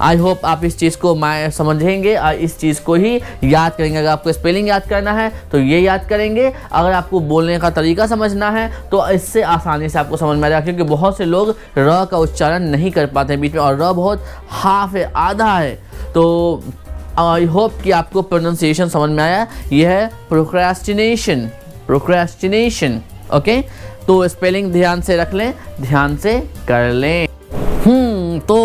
आई होप आप इस चीज़ को समझेंगे और इस चीज़ को ही याद करेंगे। अगर आपको स्पेलिंग याद करना है तो ये याद करेंगे, अगर आपको बोलने का तरीका समझना है तो इससे आसानी से आपको समझ में आ जाएगा, क्योंकि बहुत से लोग र का उच्चारण नहीं कर पाते बीच में, और र बहुत हाफ है, आधा है। तो आई होप कि आपको प्रोनाउंसिएशन समझ में आया। यह है प्रोक्रेस्टिनेशन। ओके, तो स्पेलिंग ध्यान से रख लें, ध्यान से कर लें। तो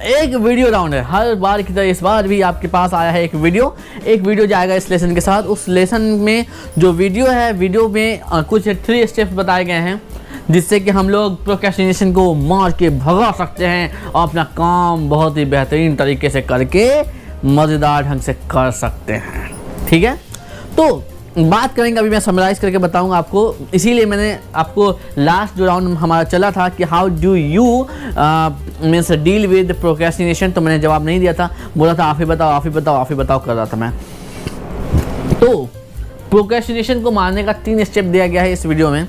एक वीडियो राउंड है, हर बार की तरह इस बार भी आपके पास आया है एक वीडियो जाएगा इस लेसन के साथ। उस लेसन में जो वीडियो है, वीडियो में कुछ 3 स्टेप्स बताए गए हैं, जिससे कि हम लोग प्रोक्रेस्टिनेशन को मार के भगा सकते हैं और अपना काम बहुत ही बेहतरीन तरीके से करके मज़ेदार ढंग से कर सकते हैं। ठीक है, तो बात करेंगे, अभी मैं समराइज करके बताऊंगा आपको, इसीलिए मैंने आपको लास्ट जो राउंड हमारा चला था कि how do you means deal with procrastination, तो मैंने जवाब नहीं दिया था, बोला था आप ही बताओ कर रहा था मैं। तो प्रोक्रेस्टिनेशन को मारने का 3 स्टेप दिया गया है इस वीडियो में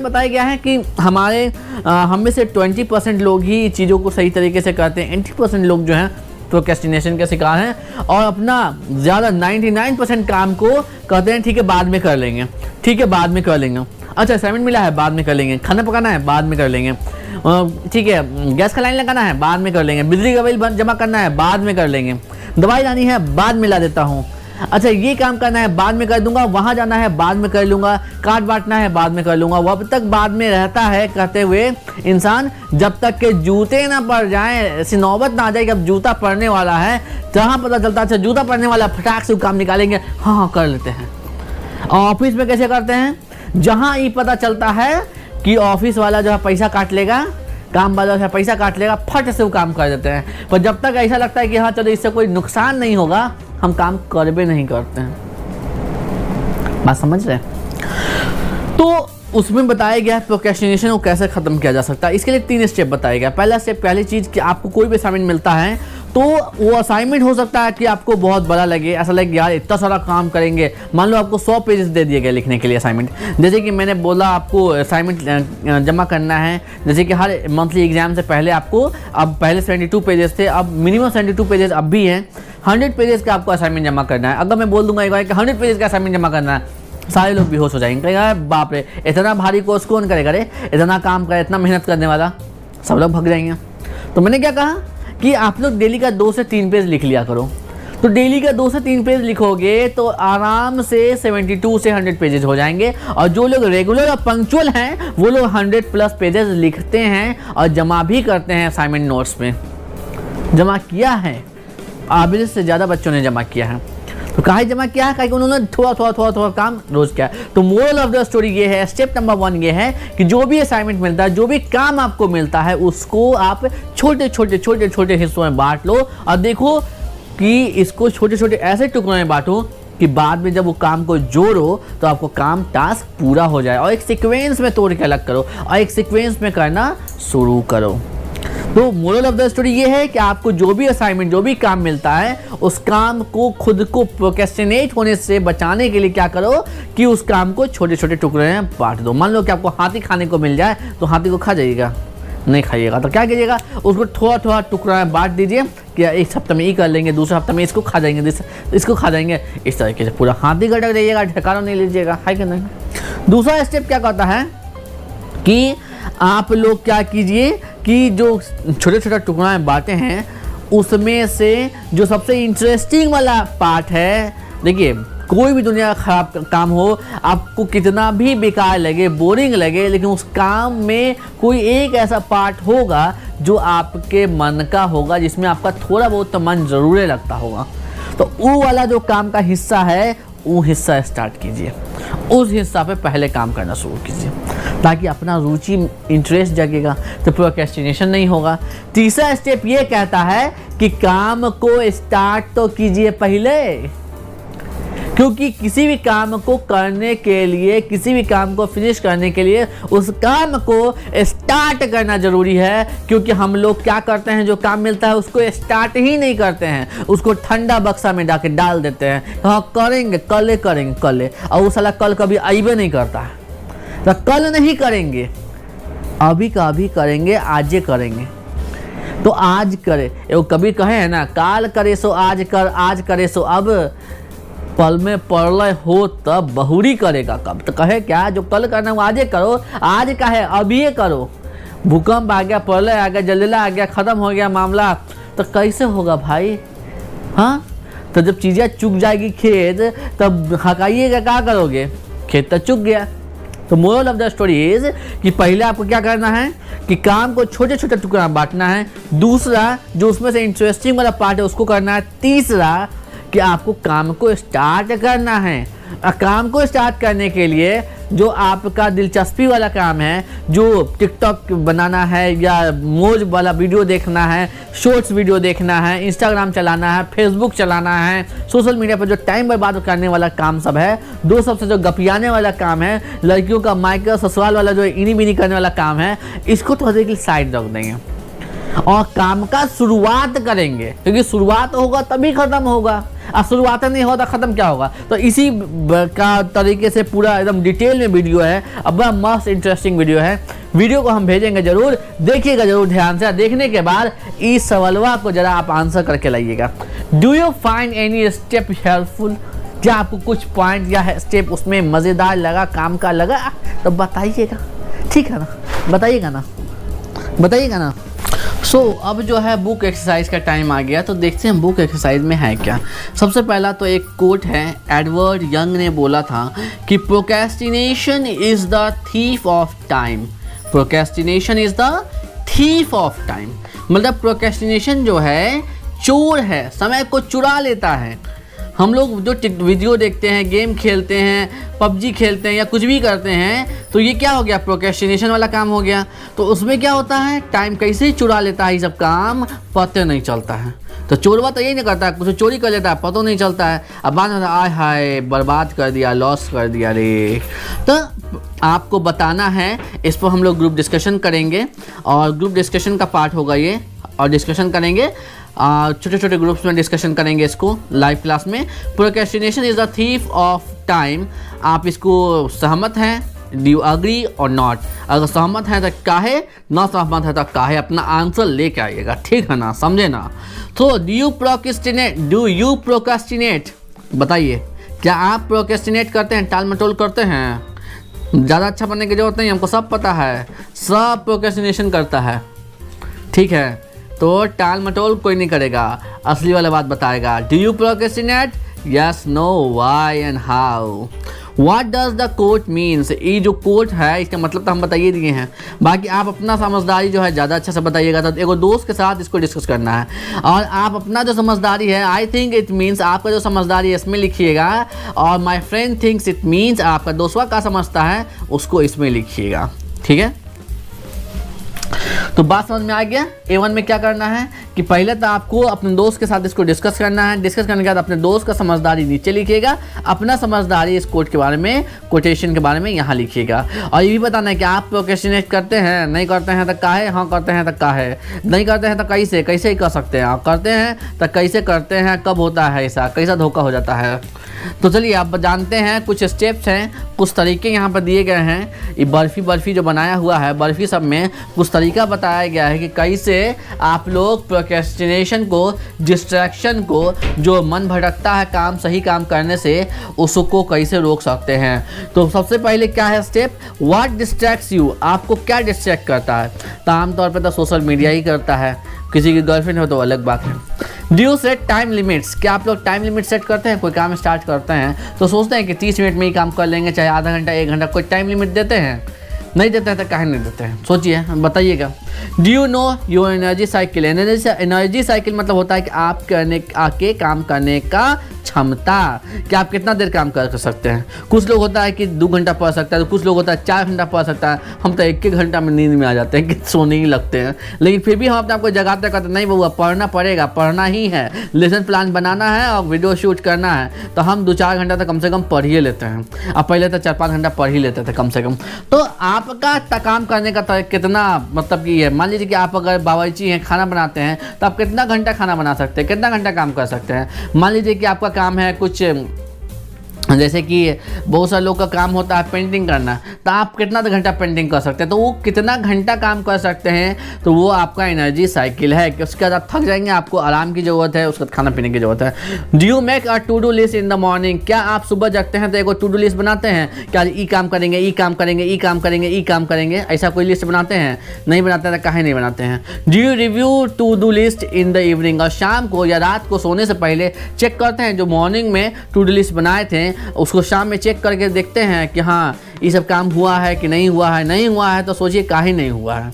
बताया गया है कि हम में से 20% लोग ही चीज़ों को सही तरीके से करते हैं, 80% लोग जो हैं प्रोक्रेस्टिनेशन के शिकार हैं, और अपना ज़्यादा 99% काम को कहते हैं ठीक है बाद में कर लेंगे, अच्छा असाइनमेंट मिला है बाद में कर लेंगे, खाना पकाना है बाद में कर लेंगे, ठीक है गैस का लाइन लगाना है बाद में कर लेंगे, बिजली का बिल जमा करना है बाद में कर लेंगे, दवाई लानी है बाद में ला देता हूँ, अच्छा ये काम करना है बाद में कर दूंगा, वहाँ जाना है बाद में कर लूँगा, कार्ड बांटना है बाद में कर लूँगा, वब तक बाद में रहता है कहते हुए इंसान, जब तक के जूते ना पड़ जाएं, ऐसी नौबत ना आ जाए कि अब जूता पड़ने वाला है, जहाँ पता चलता अच्छा जूता पड़ने वाला, फटाक से काम निकालेंगे, हाँ कर लेते हैं। ऑफिस में कैसे करते हैं, जहाँ ये पता चलता है कि ऑफिस वाला जो है पैसा काट लेगा, काम वाला जो है पैसा काट लेगा, फट से वो काम कर देते हैं, पर जब तक ऐसा लगता है कि हाँ चलो इससे कोई नुकसान नहीं होगा, हम काम कर भी नहीं करते हैं। बात समझ रहे हैं? तो उसमें बताया गया है प्रोक्रेस्टिनेशन को कैसे ख़त्म किया जा सकता है। इसके लिए 3 स्टेप बताया गया। पहला स्टेप, पहली चीज़ कि आपको कोई भी असाइनमेंट मिलता है तो वो असाइनमेंट हो सकता है कि आपको बहुत बड़ा लगे, ऐसा लगे यार इतना सारा काम करेंगे। मान लो आपको 100 पेजेस दे दिए गए लिखने के लिए असाइनमेंट, जैसे कि मैंने बोला आपको असाइनमेंट जमा करना है, जैसे कि हर मंथली एग्जाम से पहले आपको, अब पहले 72 पेजेस थे, अब मिनिमम 72 पेजेस अब भी हैं, 100 पेजेस का आपको असाइनमेंट जमा करना है। अगर मैं बोल दूंगा एक बार कि 100 पेजेस का असाइनमेंट जमा करना है, सारे लोग बेहोश हो जाएंगे, कहेंगे बाप रे इतना भारी कोर्स कौन करेगा रे, इतना काम करे, इतना मेहनत करने वाला, सब लोग भाग जाएंगे। तो मैंने क्या कहा कि आप लोग डेली का 2 से 3 पेज लिख लिया करो। तो डेली का 2 से 3 पेज लिखोगे तो आराम से 72 से 100 पेजेस हो जाएंगे। और जो लोग रेगुलर और पंक्चुअल हैं वो लोग 100+ पेजेस लिखते हैं और जमा भी करते हैं असाइनमेंट नोट्स में। जमा किया है, आबिद से ज़्यादा बच्चों ने जमा किया है। तो काहे जमा किया है? कि उन्होंने थोड़ा काम रोज किया। तो मोरल ऑफ द स्टोरी ये है, स्टेप नंबर 1 ये है कि जो भी असाइनमेंट मिलता है, जो भी काम आपको मिलता है, उसको आप छोटे छोटे हिस्सों में बांट लो और देखो कि इसको छोटे छोटे ऐसे टुकड़ों में बांटो कि बाद में जब वो काम को जोड़ो तो आपको काम टास्क पूरा हो जाए। और एक सीक्वेंस में तोड़ के अलग करो और एक सीक्वेंस में करना शुरू करो। तो मोरल ऑफ द स्टोरी ये है कि आपको जो भी असाइनमेंट, जो भी काम मिलता है, उस काम को खुद को प्रोक्रेस्टिनेट होने से बचाने के लिए क्या करो कि उस काम को छोटे छोटे टुकड़े में बांट दो। मान लो कि आपको हाथी खाने को मिल जाए तो हाथी को खा जाइएगा? नहीं खाइएगा। तो क्या कीजिएगा, उसको थोड़ा टुकड़ा में बांट दीजिए कि एक हफ्ते में ये कर लेंगे, दूसरे हफ्ते में इसको खा जाएंगे, इसको खा जाएंगे। इस तरीके से पूरा हाथी गटक जाइएगा, ठिकाना नहीं लीजिएगा, है कि नहीं। दूसरा स्टेप क्या कहता है कि आप लोग क्या कीजिए कि जो छोटे छोटे टुकड़ा में बांटे हैं उसमें से जो सबसे इंटरेस्टिंग वाला पार्ट है, देखिए कोई भी दुनिया का खराब काम हो, आपको कितना भी बेकार लगे, बोरिंग लगे, लेकिन उस काम में कोई एक ऐसा पार्ट होगा जो आपके मन का होगा, जिसमें आपका थोड़ा बहुत तो मन जरूर लगता होगा। तो वो वाला जो काम का हिस्सा है, वो हिस्सा स्टार्ट कीजिए, उस हिस्सा पे पहले काम करना शुरू कीजिए ताकि अपना रुचि, इंटरेस्ट जगेगा, तो प्रोक्रेस्टिनेशन नहीं होगा। तीसरा स्टेप ये कहता है कि काम को स्टार्ट तो कीजिए पहले, क्योंकि किसी भी काम को करने के लिए, किसी भी काम को फिनिश करने के लिए उस काम को स्टार्ट करना जरूरी है। क्योंकि हम लोग क्या करते हैं, जो काम मिलता है उसको स्टार्ट ही नहीं करते हैं, उसको ठंडा बक्सा में जाके डाल देते हैं। हाँ करेंगे, कल करेंगे, कल, और वो साला कल कभी आइबे नहीं करता है। तो कल नहीं करेंगे, अभी का अभी करेंगे, आजे करेंगे। तो आज करे, वो कभी कहे है ना, काल करे सो आज कर, आज करे सो अब, पल में प्रलय हो तब बहुरी करेगा कब। तो कहे क्या, जो कल करना है वो आजे करो, आज का है अभी ये करो। भूकंप आ गया, प्रलय आ गया, जलजला आ गया, खत्म हो गया मामला, तो कैसे होगा भाई? हाँ, तो जब चीज़ें चुक जाएगी खेत, तब हकाइएगा, क्या करोगे? खेत तो चुक गया। तो moral of the story is कि पहले आपको क्या करना है कि काम को छोटे छोटे टुकड़ा में बांटना है। दूसरा, जो उसमें से इंटरेस्टिंग वाला पार्ट है उसको करना है। तीसरा कि आपको काम को स्टार्ट करना है। काम को स्टार्ट करने के लिए जो आपका दिलचस्पी वाला काम है, जो टिकटॉक बनाना है या मौज वाला वीडियो देखना है, शॉर्ट्स वीडियो देखना है, इंस्टाग्राम चलाना है, फेसबुक चलाना है, सोशल मीडिया पर जो टाइम बर्बाद करने वाला काम सब है, दो सबसे जो गपियाने वाला काम है, लड़कियों का माइका ससुराल वाला जो इनी बिनी करने वाला काम है, इसको थोड़ी देर के लिए साइड रख देंगे और काम का शुरुआत करेंगे। क्योंकि शुरुआत होगा तभी खत्म होगा, और शुरुआत नहीं होता खत्म क्या होगा। तो इसी का तरीके से पूरा एकदम डिटेल में वीडियो है, अब बड़ा मस्त इंटरेस्टिंग वीडियो है। वीडियो को हम भेजेंगे जरूर, देखिएगा जरूर ध्यान से। देखने के बाद इस सवालवा को जरा आप आंसर करके लाइएगा। Do you find any step helpful? क्या आपको कुछ पॉइंट या स्टेप उसमें मज़ेदार लगा, काम का लगा? तो बताइएगा, ठीक है ना, बताइएगा ना, बताइएगा ना। अब जो है बुक एक्सरसाइज का टाइम आ गया, तो देखते हैं बुक एक्सरसाइज में है क्या। सबसे पहला तो एक कोट है, एडवर्ड यंग ने बोला था कि procrastination is the thief of time. Procrastination is the thief of time, मतलब प्रोक्रेस्टिनेशन जो है चोर है, समय को चुरा लेता है। हम लोग जो वीडियो देखते हैं, गेम खेलते हैं, पबजी खेलते हैं या कुछ भी करते हैं, तो ये क्या हो गया, प्रोक्रेस्टिनेशन वाला काम हो गया। तो उसमें क्या होता है, टाइम कैसे चुरा लेता है, ये सब काम पता नहीं चलता है। तो चोरवा तो यही नहीं करता है, कुछ चोरी कर लेता है, पता नहीं चलता है, अब बाद में आय हाय बर्बाद कर दिया, लॉस कर दिया रे। तो आपको बताना है, इस पर हम लोग ग्रुप डिस्कशन करेंगे और ग्रुप डिस्कशन का पार्ट होगा ये, और डिस्कशन करेंगे छोटे छोटे ग्रुप्स में डिस्कशन करेंगे इसको लाइव क्लास में। Procrastination is the thief of time. आप इसको सहमत हैं, डू यू अग्री और नॉट? अगर सहमत है तो काहे, ना सहमत है तो काहे, अपना आंसर लेके आइएगा, ठीक है ना, समझे ना। तो डू यू प्रोक्रेस्टिनेट, बताइए क्या आप प्रोक्रेस्टिनेट करते हैं, टाल मटोल करते हैं? ज़्यादा अच्छा बनने की जरूरत नहीं, हमको सब पता है, सब प्रोक्रेस्टिनेशन करता है, ठीक है। तो टाल मटोल कोई नहीं करेगा, असली वाला बात बताएगा। Do you procrastinate? Yes, no, why and how. What does the quote means, ये जो कोट है इसका मतलब तो हम बताइए दिए हैं, बाकी आप अपना समझदारी जो है ज़्यादा अच्छा से बताइएगा। तो एगो दोस्त के साथ इसको डिस्कस करना है और आप अपना जो समझदारी है, आई थिंक इट मीन्स आपका जो समझदारी है इसमें लिखिएगा, और my friend thinks it means आपका दोस्तवा क्या समझता है उसको इसमें लिखिएगा। ठीक है, तो बात समझ में आ गया। A1 में क्या करना है कि पहले तो आपको अपने दोस्त के साथ इसको डिस्कस करना है, डिस्कस करने के बाद अपने दोस्त का समझदारी नीचे लिखिएगा, अपना समझदारी इस कोट के बारे में, कोटेशन के बारे में यहाँ लिखिएगा। और ये भी बताना है कि आप प्रोक्रेस्टिनेट करते हैं, नहीं करते हैं तो काहे, हाँ करते हैं तो काहे, नहीं करते हैं तो कैसे, कैसे ही कर सकते हैं, आप करते हैं तो कैसे करते हैं, कब होता है ऐसा, कैसा धोखा हो जाता है। तो चलिए आप जानते हैं कुछ स्टेप्स हैं, कुछ तरीके यहाँ पर दिए गए हैं। ये बर्फ़ी जो बनाया हुआ है, बर्फ़ी सब में कुछ तरीका बताया गया है कि कैसे आप लोग प्रोक्रेस्टिनेशन को, डिस्ट्रैक्शन को, जो मन भटकता है काम, सही काम करने से, उसको कैसे रोक सकते हैं। तो सबसे पहले क्या है स्टेप, व्हाट डिस्ट्रैक्ट्स यू, आपको क्या डिस्ट्रैक्ट करता है। तो आमतौर पर तो सोशल मीडिया ही करता है, किसी की गर्लफ्रेंड हो तो अलग बात है। Do you set time limits, क्या आप लोग टाइम लिमिट सेट करते हैं। कोई काम स्टार्ट करते हैं तो सोचते हैं कि 30 मिनट में ही काम कर लेंगे, चाहे आधा घंटा 1 घंटा, कोई टाइम लिमिट देते हैं, नहीं देते हैं तो काहे नहीं देते हैं, सोचिए बताइएगा। Do you know your energy cycle, energy cycle मतलब होता है कि आप आके काम करने का क्षमता, कि आप कितना देर काम कर सकते हैं। कुछ लोग होता है कि 2 घंटा पढ़ सकता है, तो कुछ लोग होता है 4 घंटा पढ़ सकता है। हम तो 1 घंटा में नींद में आ जाते हैं कि सोने ही लगते हैं, लेकिन फिर भी हम अपने आपको जगाते कहते नहीं बउआ पढ़ना पड़ेगा, पढ़ना ही है, लेसन प्लान बनाना है और वीडियो शूट करना है, तो हम 2-4 घंटा तो कम से कम पढ़ ही लेते हैं। अब पहले तो 4-5 घंटा पढ़ ही लेते थे कम से कम। तो आपका काम करने का कितना मतलब कि है, मान लीजिए कि आप अगर बावर्ची हैं, खाना बनाते हैं, तो आप कितना घंटा खाना बना सकते हैं, कितना घंटा काम कर सकते हैं। मान लीजिए कि आपका काम है कुछ, जैसे कि बहुत सारे लोग का काम होता है पेंटिंग करना, तो आप कितना घंटा पेंटिंग कर सकते हैं, तो वो कितना घंटा काम कर सकते हैं, तो वो आपका एनर्जी साइकिल है। कि उसके बाद आप थक जाएंगे, आपको आराम की ज़रूरत है, उसके बाद खाना पीने की ज़रूरत है। Do you make a to do list in the morning, क्या आप सुबह जगते हैं तो एक टू डू लिस्ट बनाते हैं कि आज ई काम करेंगे, ई काम करेंगे, ई काम करेंगे, ई काम करेंगे, ऐसा कोई लिस्ट बनाते हैं। नहीं बनाते हैं तो काहे नहीं बनाते हैं। Do you review to do list in the evening, और शाम को या रात को सोने से पहले चेक करते हैं जो मॉर्निंग में टू डू लिस्ट बनाए थे उसको शाम में चेक करके देखते हैं कि हाँ ये सब काम हुआ है कि नहीं हुआ है। नहीं हुआ है तो सोचिए काहे नहीं हुआ है।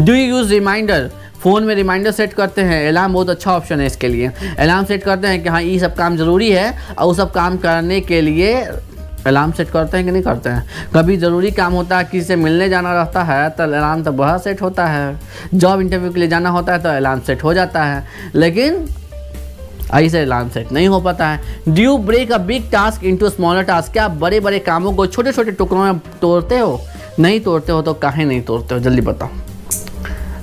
Do you use reminder, phone में रिमाइंडर सेट करते हैं, अलार्म बहुत अच्छा ऑप्शन है इसके लिए। अलार्म सेट करते हैं कि हाँ ये सब काम ज़रूरी है, और वो सब काम करने के लिए अलार्म सेट करते हैं कि नहीं करते हैं। कभी ज़रूरी काम होता है, किसी से मिलने जाना रहता है तो अलार्म तो बहुत सेट होता है, जॉब इंटरव्यू के लिए जाना होता है तो अलार्म सेट हो जाता है, लेकिन ऐसे अलार्म सेट नहीं हो पाता है। Do you break a big task into smaller task, क्या बड़े बड़े कामों को छोटे छोटे टुकड़ों में तोड़ते हो। नहीं तोड़ते हो तो काहे नहीं तोड़ते हो, जल्दी बताओ।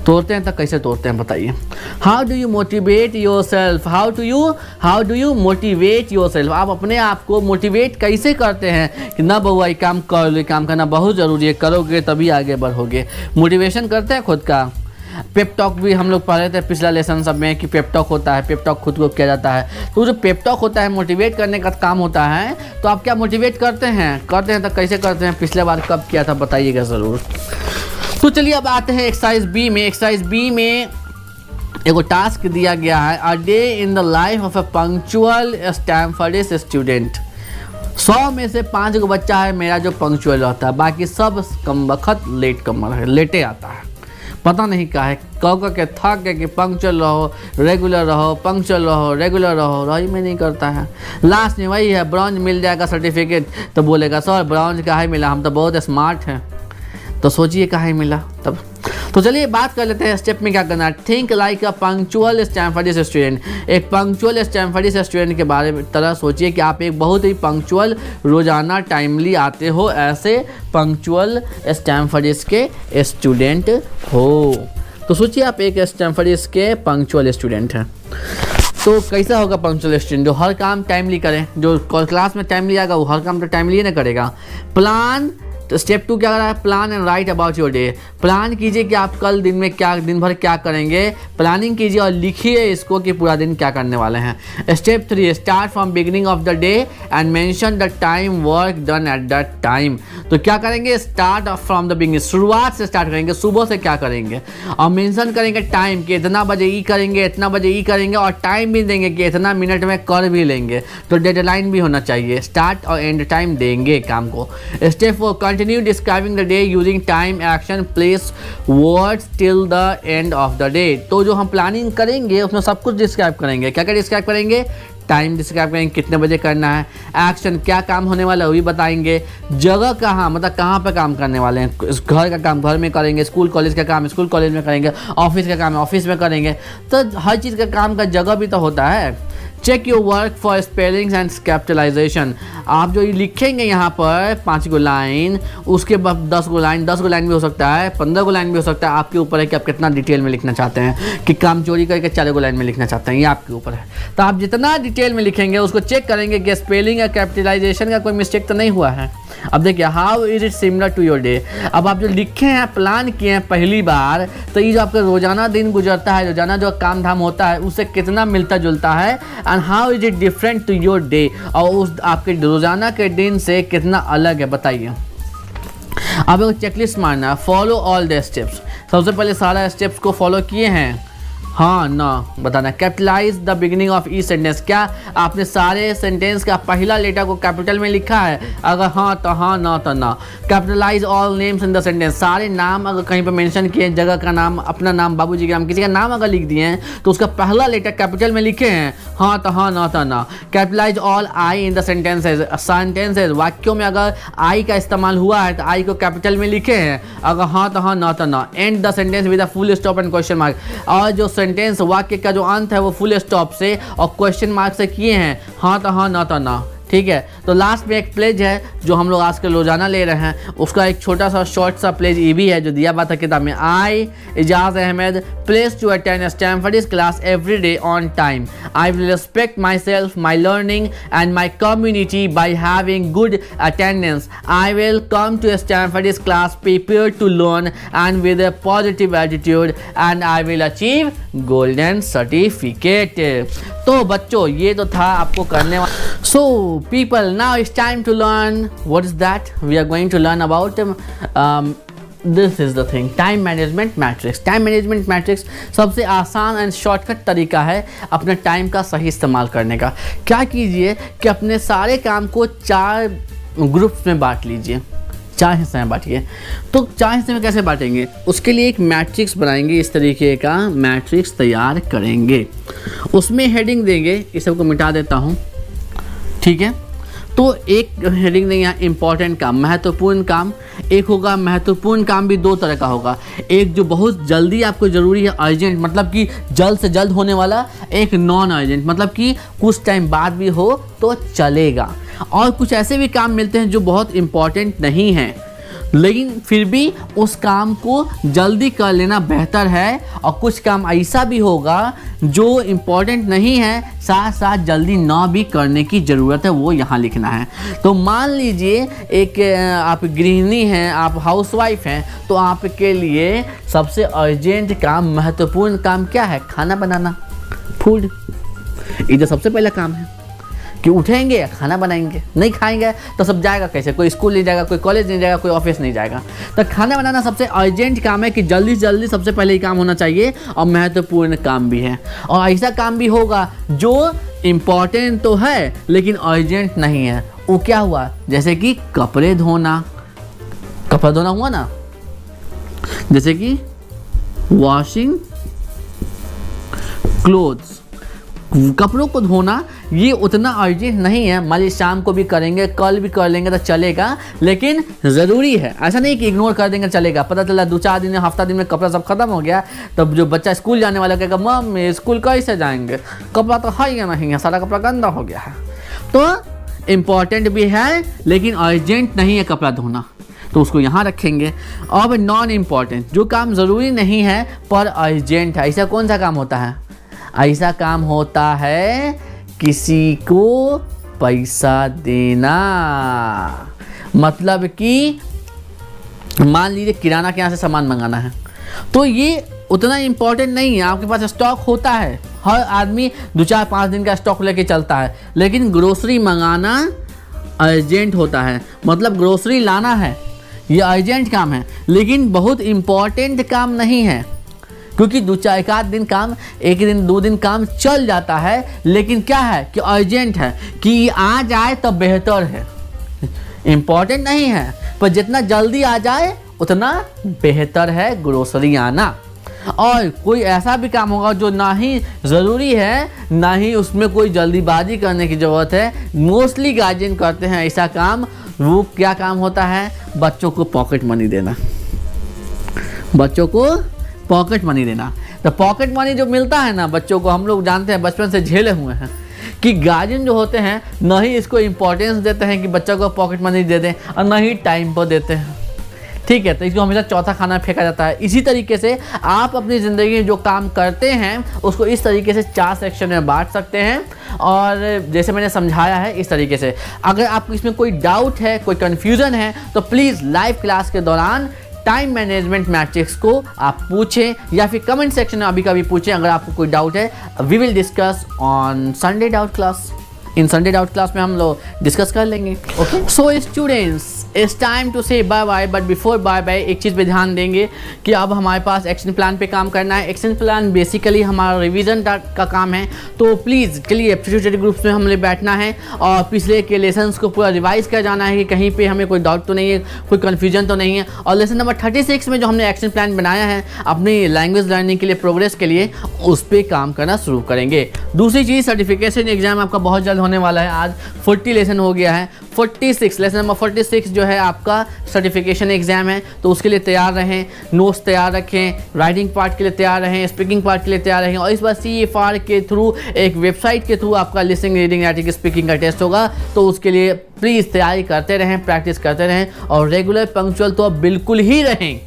तोड़ते हैं तो कैसे तोड़ते हैं बताइए। How do you motivate your self, how do you motivate your self, आप अपने आप को मोटिवेट कैसे करते हैं कि ना बउआ ये काम कर लो, काम करना बहुत ज़रूरी है, करोगे तभी आगे बढ़ोगे। मोटिवेशन करते हैं खुद का। पेप टॉक भी हम लोग पढ़ रहे थे पिछला लेसन सब में कि पेप टॉक होता है, पेप टॉक खुद को किया जाता है। तो जो पेप टॉक होता है मोटिवेट करने का काम होता है, तो आप क्या मोटिवेट करते हैं तो कैसे करते हैं, पिछले बार कब किया था बताइएगा ज़रूर। तो चलिए अब आते हैं एक्सरसाइज बी में। एक्सरसाइज बी में एगो टास्क दिया गया है, a day in the life of a punctual Stanford student. 100 में से 5 गो बच्चा है मेरा जो पंक्चुअल रहता है, बाकी सब कम वक्त लेटे आता है। पता नहीं क्या है, कह के थक गए कि पंक्चुअल रहो, रेगुलर रहो, पंक्चुअल रहो, रेगुलर रहो, रही में नहीं करता है। लास्ट में वही है, ब्रॉन्ज मिल जाएगा सर्टिफिकेट तो बोलेगा सर ब्रॉन्ज काहे मिला, हम तो बहुत स्मार्ट हैं। तो सोचिए काहे मिला तब। तो चलिए बात कर लेते हैं स्टेप में क्या करना है। थिंक लाइक अ पंक्चुअल स्टैनफोर्ड स्टूडेंट, एक पंक्चुअल स्टैनफोर्ड स्टूडेंट के बारे में तरह सोचिए कि आप एक बहुत ही पंक्चुअल, रोजाना टाइमली आते हो, ऐसे पंक्चुअल स्टैनफोर्ड के स्टूडेंट हो। तो सोचिए आप एक स्टैनफोर्ड के पंक्चुअल स्टूडेंट हैं। तो कैसा होगा पंक्चुअल स्टूडेंट, जो हर काम टाइमली करें, जो क्लास में टाइमली आएगा वो हर काम तो टाइमली ना करेगा। प्लान तो स्टेप 2 क्या कर रहा है, plan and right about your day. Plan कीजिए कि आप कल दिन भर क्या करेंगे, प्लानिंग कीजिए और लिखिए इसको कि पूरा दिन क्या करने वाले हैं। Step 3, start from beginning of the day and mention the time work done at that time. तो क्या करेंगे, स्टार्ट फ्रॉम द बिगिनिंग, शुरुआत से स्टार्ट करेंगे, सुबह से क्या करेंगे, और मेंशन करेंगे टाइम कि इतना बजे ई करेंगे, इतना बजे ई करेंगे, और टाइम भी देंगे कि इतना मिनट में कर भी लेंगे। तो डेडलाइन भी होना चाहिए, स्टार्ट और एंड टाइम देंगे काम को। Step 4, continue describing the day using time, action, place, words till the end of the day. तो जो हम प्लानिंग करेंगे उसमें सब कुछ डिस्क्राइब करेंगे। क्या क्या डिस्क्राइब करेंगे, टाइम डिस्क्राइब करेंगे, कितने बजे करना है, एक्शन क्या काम होने वाला है वो भी बताएंगे, जगह कहाँ मतलब कहाँ पे काम करने वाले हैं, घर का काम घर में करेंगे, स्कूल कॉलेज का काम स्कूल कॉलेज में करेंगे, ऑफिस का काम ऑफिस में करेंगे। तो हर चीज़ का काम का जगह भी तो होता है। Check your work for spellings and capitalisation. आप जो लिखेंगे यहाँ पर 5 गो लाइन, उसके बाद 10 गो लाइन भी हो सकता है, 15 गो लाइन भी हो सकता है। आपके ऊपर है कि आप कितना डिटेल में लिखना चाहते हैं, कि काम चोरी करके 4 गो लाइन में लिखना चाहते हैं, ये आपके ऊपर है। तो आप जितना डिटेल में लिखेंगे उसको चेक करेंगे कि स्पेलिंग या कैपिटलाइजेशन का कोई मिस्टेक तो नहीं हुआ है। अब देखिए, how is it similar to your day. अब आप जो लिखे हैं, प्लान किए हैं पहली बार, तो ये जो आपका रोजाना दिन गुजरता है, रोजाना जो काम धाम होता है, उससे कितना मिलता जुलता है, and how is it different to your day, और उस आपके रोजाना के दिन से कितना अलग है, बताइए। अब एक चेकलिस्ट मारना है, फॉलो ऑल द स्टेप्स। सबसे पहले सारा स्टेप्स को फॉलो किए हैं, हाँ ना बताना। Capitalise the beginning of a sentence, क्या आपने सारे सेंटेंस का पहला लेटर को कैपिटल में लिखा है, अगर हाँ तो हाँ, ना तो ना। Capitalise all names in the sentence, सारे नाम अगर कहीं पर मेंशन किए, जगह का नाम, अपना नाम, बाबूजी का नाम, किसी का नाम अगर लिख दिए हैं तो उसका पहला लेटर कैपिटल में लिखे हैं, हाँ तो हाँ, ना तो ना। Capitalise all I in the sentences, वाक्यों में अगर आई का इस्तेमाल हुआ है तो आई को कैपिटल में लिखे हैं, अगर हाँ तो हाँ, ना तो ना। And the sentence with a full stop and question mark, और जो सेंटेंस वाक्य का जो अंत है वो फुल स्टॉप से और क्वेश्चन मार्क से किए हैं, हाँ तो हाँ, ना तो ना। ठीक है, तो लास्ट में एक प्लेज है जो हम लोग आजकल रोजाना ले रहे हैं, उसका एक छोटा सा शॉर्ट सा प्लेज ये भी है जो दिया हुआ था किताब में। I Ijaz Ahmed pledge to attend Stanford class every day on time. I will respect my self, my learning and my community by having good attendance. I will come to Stanford class prepare to learn and with a positive attitude and I will achieve golden certificate. तो बच्चों ये तो था आपको करने वाला। So people, now it's time to learn. What is that? We are going to learn about this is the thing, time management matrix. Time management matrix सबसे आसान एंड शॉर्टकट तरीका है अपने टाइम का सही इस्तेमाल करने का। क्या कीजिए कि अपने सारे काम को 4 ग्रुप्स में बांट लीजिए, 4 हिस्से में बांटिए। तो 4 हिस्से में कैसे बांटेंगे, उसके लिए एक मैट्रिक्स बनाएंगे, इस तरीके का मैट्रिक्स तैयार करेंगे। उसमें हेडिंग देंगे, इस सबको मिटा देता हूँ, ठीक है। तो एक हेडिंग देंगे यहाँ इंपॉर्टेंट काम, महत्वपूर्ण काम। एक होगा महत्वपूर्ण काम भी 2 तरह का होगा, एक जो बहुत जल्दी आपको ज़रूरी है, अर्जेंट मतलब कि जल्द से जल्द होने वाला, एक नॉन अर्जेंट मतलब कि कुछ टाइम बाद भी हो तो चलेगा। और कुछ ऐसे भी काम मिलते हैं जो बहुत इम्पॉर्टेंट नहीं हैं, लेकिन फिर भी उस काम को जल्दी कर लेना बेहतर है। और कुछ काम ऐसा भी होगा जो इम्पोर्टेंट नहीं है, साथ साथ जल्दी ना भी करने की ज़रूरत है, वो यहाँ लिखना है। तो मान लीजिए एक आप गृहिणी हैं, आप हाउसवाइफ हैं, तो आपके लिए सबसे अर्जेंट काम, महत्वपूर्ण काम क्या है, खाना बनाना, फूड। ये जो सबसे पहला काम है कि उठेंगे खाना बनाएंगे, नहीं खाएंगे तो सब जाएगा कैसे, कोई स्कूल नहीं जाएगा, कोई कॉलेज नहीं जाएगा, कोई ऑफिस नहीं जाएगा। तो खाना बनाना सबसे अर्जेंट काम है कि जल्दी से जल्दी सबसे पहले ही काम होना चाहिए, और महत्वपूर्ण काम भी है। और ऐसा काम भी होगा जो इम्पोर्टेंट तो है लेकिन अर्जेंट नहीं है। वो क्या हुआ, जैसे कि कपड़े धोना, कपड़ा धोना हुआ ना, जैसे कि वॉशिंग क्लोथ्स, कपड़ों को धोना, ये उतना अर्जेंट नहीं है। मान लीजिए शाम को भी करेंगे, कल भी कर लेंगे तो चलेगा, लेकिन ज़रूरी है। ऐसा नहीं कि इग्नोर कर देंगे चलेगा, पता चला 2-4 दिन हफ्ता दिन में कपड़ा सब खत्म हो गया, तब जो बच्चा स्कूल जाने वाला कहेगा मम्मी स्कूल कैसे जाएंगे, कपड़ा तो है या नहीं है, सारा कपड़ा गंदा हो गया है। तो इम्पॉर्टेंट भी है लेकिन अर्जेंट नहीं है कपड़ा धोना, तो उसको यहाँ रखेंगे। अब नॉन इम्पॉर्टेंट, जो काम ज़रूरी नहीं है पर अर्जेंट है, ऐसा कौन सा काम होता है, ऐसा काम होता है किसी को पैसा देना। मतलब कि मान लीजिए किराना के यहाँ से सामान मंगाना है, तो ये उतना इम्पोर्टेंट नहीं है। आपके पास स्टॉक होता है, हर आदमी 2-4-5 दिन का स्टॉक लेके चलता है, लेकिन ग्रोसरी मंगाना अर्जेंट होता है। मतलब ग्रोसरी लाना है, ये अर्जेंट काम है, लेकिन बहुत इम्पोर्टेंट काम नहीं है, क्योंकि 2-4-1 दिन काम, 1 दिन 2 दिन काम चल जाता है, लेकिन क्या है कि अर्जेंट है, कि आ जाए तो बेहतर है। इम्पोर्टेंट नहीं है, पर जितना जल्दी आ जाए उतना बेहतर है ग्रोसरी आना। और कोई ऐसा भी काम होगा जो ना ही ज़रूरी है, ना ही उसमें कोई जल्दीबाजी करने की ज़रूरत है, मोस्टली गार्जियन करते हैं ऐसा काम। वो क्या काम होता है? बच्चों को पॉकेट मनी देना, बच्चों को पॉकेट मनी देना। तो पॉकेट मनी जो मिलता है ना बच्चों को, हम लोग जानते हैं, बचपन से झेले हुए हैं कि गार्जियन जो होते हैं ना ही इसको इम्पोर्टेंस देते हैं कि बच्चों को पॉकेट मनी दे दें, और ना ही टाइम पर देते हैं। ठीक है, तो इसको हमेशा चौथा खाना फेंका जाता है। इसी तरीके से आप अपनी ज़िंदगी में जो काम करते हैं उसको इस तरीके से 4 सेक्शन में बांट सकते हैं, और जैसे मैंने समझाया है इस तरीके से। अगर आपको इसमें कोई डाउट है, कोई कन्फ्यूज़न है, तो प्लीज़ लाइव क्लास के दौरान टाइम मैनेजमेंट मैट्रिक्स को आप पूछें, या फिर कमेंट सेक्शन में अभी कभी पूछें अगर आपको कोई डाउट है। We will discuss on Sunday doubt class. इन संडे डाउट क्लास में हम लोग डिस्कस कर लेंगे। Okay, so students, it's time to say bye bye. But before bye bye एक चीज़ पे ध्यान देंगे कि अब हमारे पास एक्शन प्लान पे काम करना है। एक्शन प्लान बेसिकली हमारा रिवीजन का काम है, तो प्लीज़ चलिए एप्टीट्यूड स्टडी ग्रुप्स में हमने बैठना है और पिछले के लेसन्स को पूरा रिवाइज कर जाना है कि कहीं पे हमें कोई डाउट तो नहीं है, कोई कन्फ्यूजन तो नहीं है। और लेसन नंबर 36 में जो हमने एक्शन प्लान बनाया है अपनी लैंग्वेज लर्निंग के लिए, प्रोग्रेस के लिए, उस पर काम करना शुरू करेंगे। दूसरी चीज़, सर्टिफिकेशन एग्जाम आपका बहुत जल्द होने वाला है। आज 40 लेसन हो गया है, 46 लेसन नंबर 46 जो है आपका सर्टिफिकेशन एग्जाम है, तो उसके लिए तैयार रहें, नोट्स तैयार रखें, राइटिंग पार्ट के लिए तैयार रहें, स्पीकिंग पार्ट के लिए तैयार रहें। और इस बार CFR के थ्रू, एक वेबसाइट के थ्रू आपका लिसनिंग, रीडिंग, राइटिंग, स्पीकिंग का टेस्ट होगा, तो उसके लिए प्लीज़ तैयारी करते रहें, प्रैक्टिस करते रहें, और रेगुलर पंक्चुअल तो अब बिल्कुल ही रहें।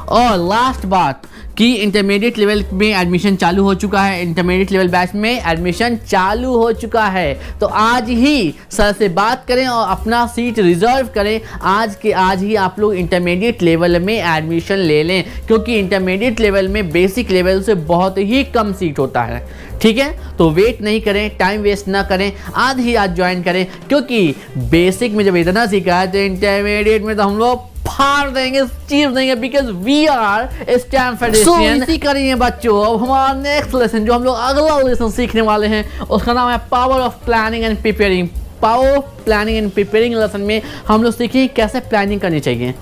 और लास्ट बात कि इंटरमीडिएट लेवल में एडमिशन चालू हो चुका है, इंटरमीडिएट लेवल बैच में एडमिशन चालू हो चुका है, तो आज ही सर से बात करें और अपना सीट रिजर्व करें। आज के आज ही आप लोग इंटरमीडिएट लेवल में एडमिशन ले लें, क्योंकि इंटरमीडिएट लेवल में बेसिक लेवल से बहुत ही कम सीट होता है। ठीक है, तो वेट नहीं करें, टाइम वेस्ट ना करें, आज ही आज ज्वाइन करें, क्योंकि बेसिक में जब इतना सीखा है तो इंटरमीडिएट में तो हम लोग फाड़ देंगे, चीर देंगे, because we are stamp federation. इसी करिए बच्चों, अब हमारा नेक्स्ट लेसन जो हम लोग अगला लेसन सीखने वाले हैं उसका नाम है power of planning and preparing. Power of planning and preparing lesson में हम लोग सीखेंगे कैसे प्लानिंग करनी चाहिए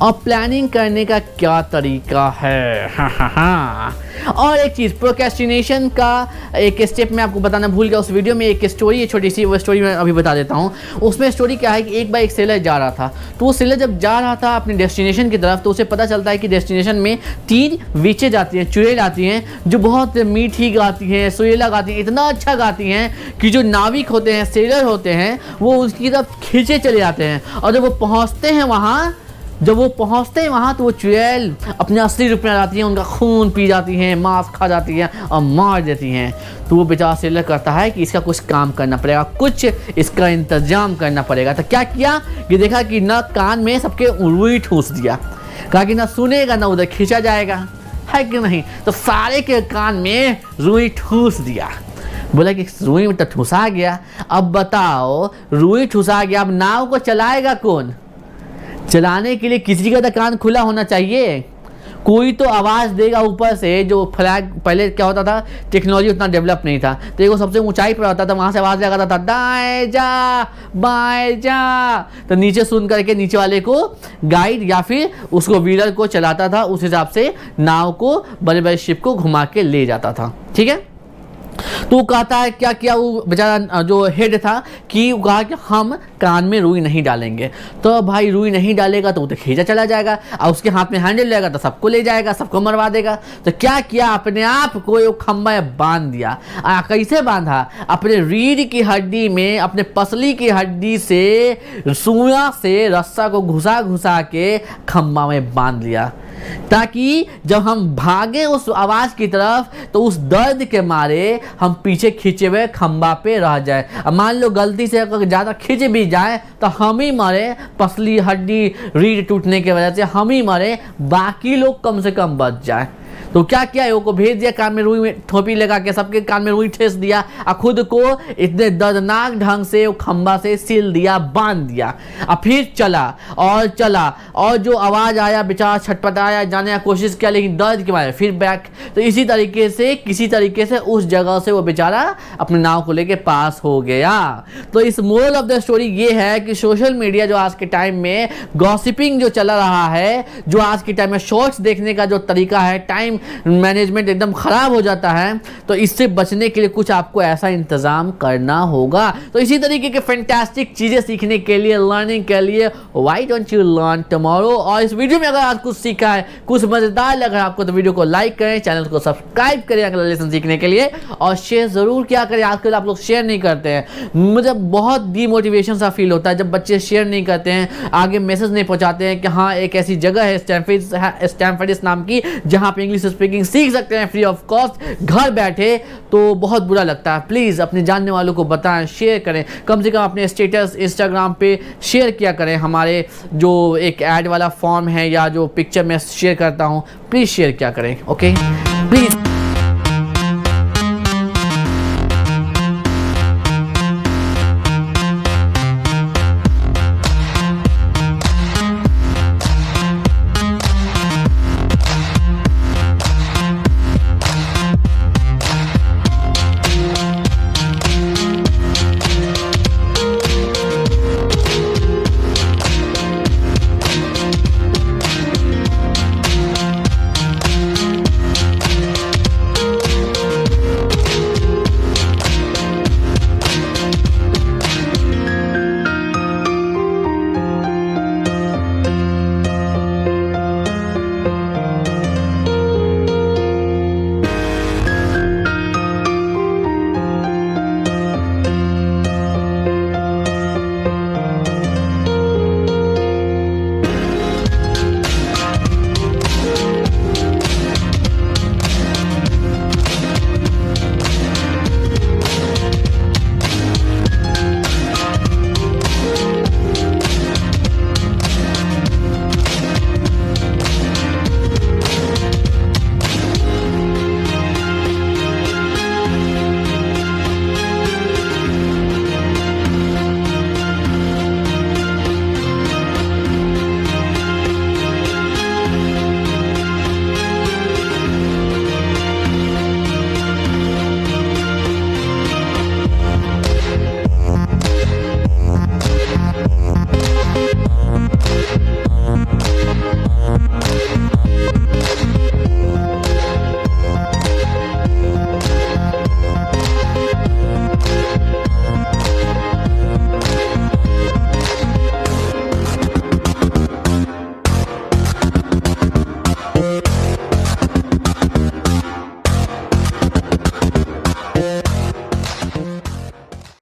और प्लानिंग करने का क्या तरीका है। और एक चीज़, प्रोक्रेस्टिनेशन का एक स्टेप मैं आपको बताना भूल गया। उस वीडियो में एक स्टोरी है छोटी सी, वो स्टोरी मैं अभी बता देता हूँ। उसमें स्टोरी क्या है कि एक बार एक सेलर जा रहा था, तो वो सेलर जब जा रहा था अपने डेस्टिनेशन की तरफ, तो उसे पता चलता है कि डेस्टिनेशन में 3 वीचे जाती हैं, चुड़ैल आती हैं, जो बहुत मीठी गाती हैं, सुरीला गाती हैं, इतना अच्छा गाती हैं कि जो नाविक होते हैं, सेलर होते हैं, वो उसकी तरफ खींचे चले जाते हैं। और जब वो पहुँचते हैं वहाँ तो वो चुड़ैल अपने असली रूप में आ जाती हैं, उनका खून पी जाती हैं, मांस खा जाती हैं और मार देती हैं। तो वो बेचारा सेलर करता है कि इसका कुछ काम करना पड़ेगा, कुछ इसका इंतजाम करना पड़ेगा। तो क्या किया कि देखा कि ना कान में सबके रुई ठूस दिया, कहा कि ना सुनेगा ना उधर खींचा जाएगा, है कि नहीं। तो सारे के कान में रुई ठूस दिया। बोला कि रुई में तो ठूसा गया, अब बताओ रुई ठूसा गया, अब नाव को चलाएगा कौन? चलाने के लिए किसी का तो कान खुला होना चाहिए, कोई तो आवाज़ देगा ऊपर से। जो फ्लैग पहले क्या होता था, टेक्नोलॉजी उतना डेवलप नहीं था, तो वो सबसे ऊंचाई पर होता था, वहाँ से आवाज़ लगाता था दाएं जा बाएं जा, तो नीचे सुन करके नीचे वाले को गाइड या फिर उसको व्हीलर को चलाता था, उस हिसाब से नाव को, बड़े बड़े शिप को घुमा के ले जाता था। ठीक है, तो वो कहता है क्या किया वो बेचारा जो हेड था कि वो कहा कि हम कान में रुई नहीं डालेंगे। तो भाई रुई नहीं डालेगा तो वो तो खींचा चला जाएगा, और उसके हाथ में हैंडल रहेगा तो सबको ले जाएगा, सबको मरवा देगा। तो क्या किया, अपने आप को वो खम्बा बांध दिया। कैसे बांधा? अपने रीढ़ की हड्डी में, अपने पसली की हड्डी से सुइयां से रस्सा को घुसा घुसा के खम्बा में बांध लिया। ताकि जब हम भागे उस आवाज़ की तरफ तो उस दर्द के मारे हम पीछे खींचे हुए खंबा पे रह जाए। अब मान लो गलती से अगर ज़्यादा खींच भी जाए तो हम ही मरे, पसली हड्डी रीढ़ टूटने की वजह से हम ही मरे, बाकी लोग कम से कम बच जाए। तो क्या किया, वो को भेज दिया, कान में रुई में थोपी लगा के सबके कान में रुई ठेस दिया और खुद को इतने दर्दनाक ढंग से वो खंबा से सिल दिया, बांध दिया। और फिर चला और जो आवाज़ आया बेचारा छटपटाया, जाने का कोशिश किया लेकिन दर्द के मारे फिर बैक। तो इसी तरीके से किसी तरीके से उस जगह से वो बेचारा अपने नाव को लेके पास हो गया। तो इस मोरल ऑफ द स्टोरी ये है कि सोशल मीडिया जो आज के टाइम में गॉसिपिंग जो चला रहा है, जो आज के टाइम में शॉर्ट्स देखने का जो तरीका है, टाइम मैनेजमेंट एकदम खराब हो जाता है। तो इससे बचने के लिए कुछ आपको ऐसा इंतजाम करना होगा। तो इसी तरीके के फैंटास्टिक चीजें सीखने के लिए, लर्निंग के लिए why don't you learn tomorrow. और इस वीडियो में अगर आज कुछ सीखा है, कुछ मजेदार लगा आपको, तो वीडियो को लाइक करें, चैनल को सब्सक्राइब करें अगला लेसन सीखने के लिए, और शेयर जरूर क्या करें। आजकल आप लोग शेयर नहीं करते हैं, मुझे बहुत डिमोटिवेशन सा फील होता है जब बच्चे शेयर नहीं करते हैं, आगे मैसेज नहीं पहुंचाते हैं कि हाँ एक ऐसी जगह है स्टैनफोर्ड नाम की जहां पे इंग्लिश स्पीकिंग सीख सकते हैं फ्री ऑफ कॉस्ट घर बैठे। तो बहुत बुरा लगता है। प्लीज़ अपने जानने वालों को बताएं, शेयर करें, कम से कम अपने स्टेटस इंस्टाग्राम पे शेयर किया करें। हमारे जो एक ऐड वाला फॉर्म है या जो पिक्चर मैं शेयर करता हूं, प्लीज़ शेयर किया करें। Okay please.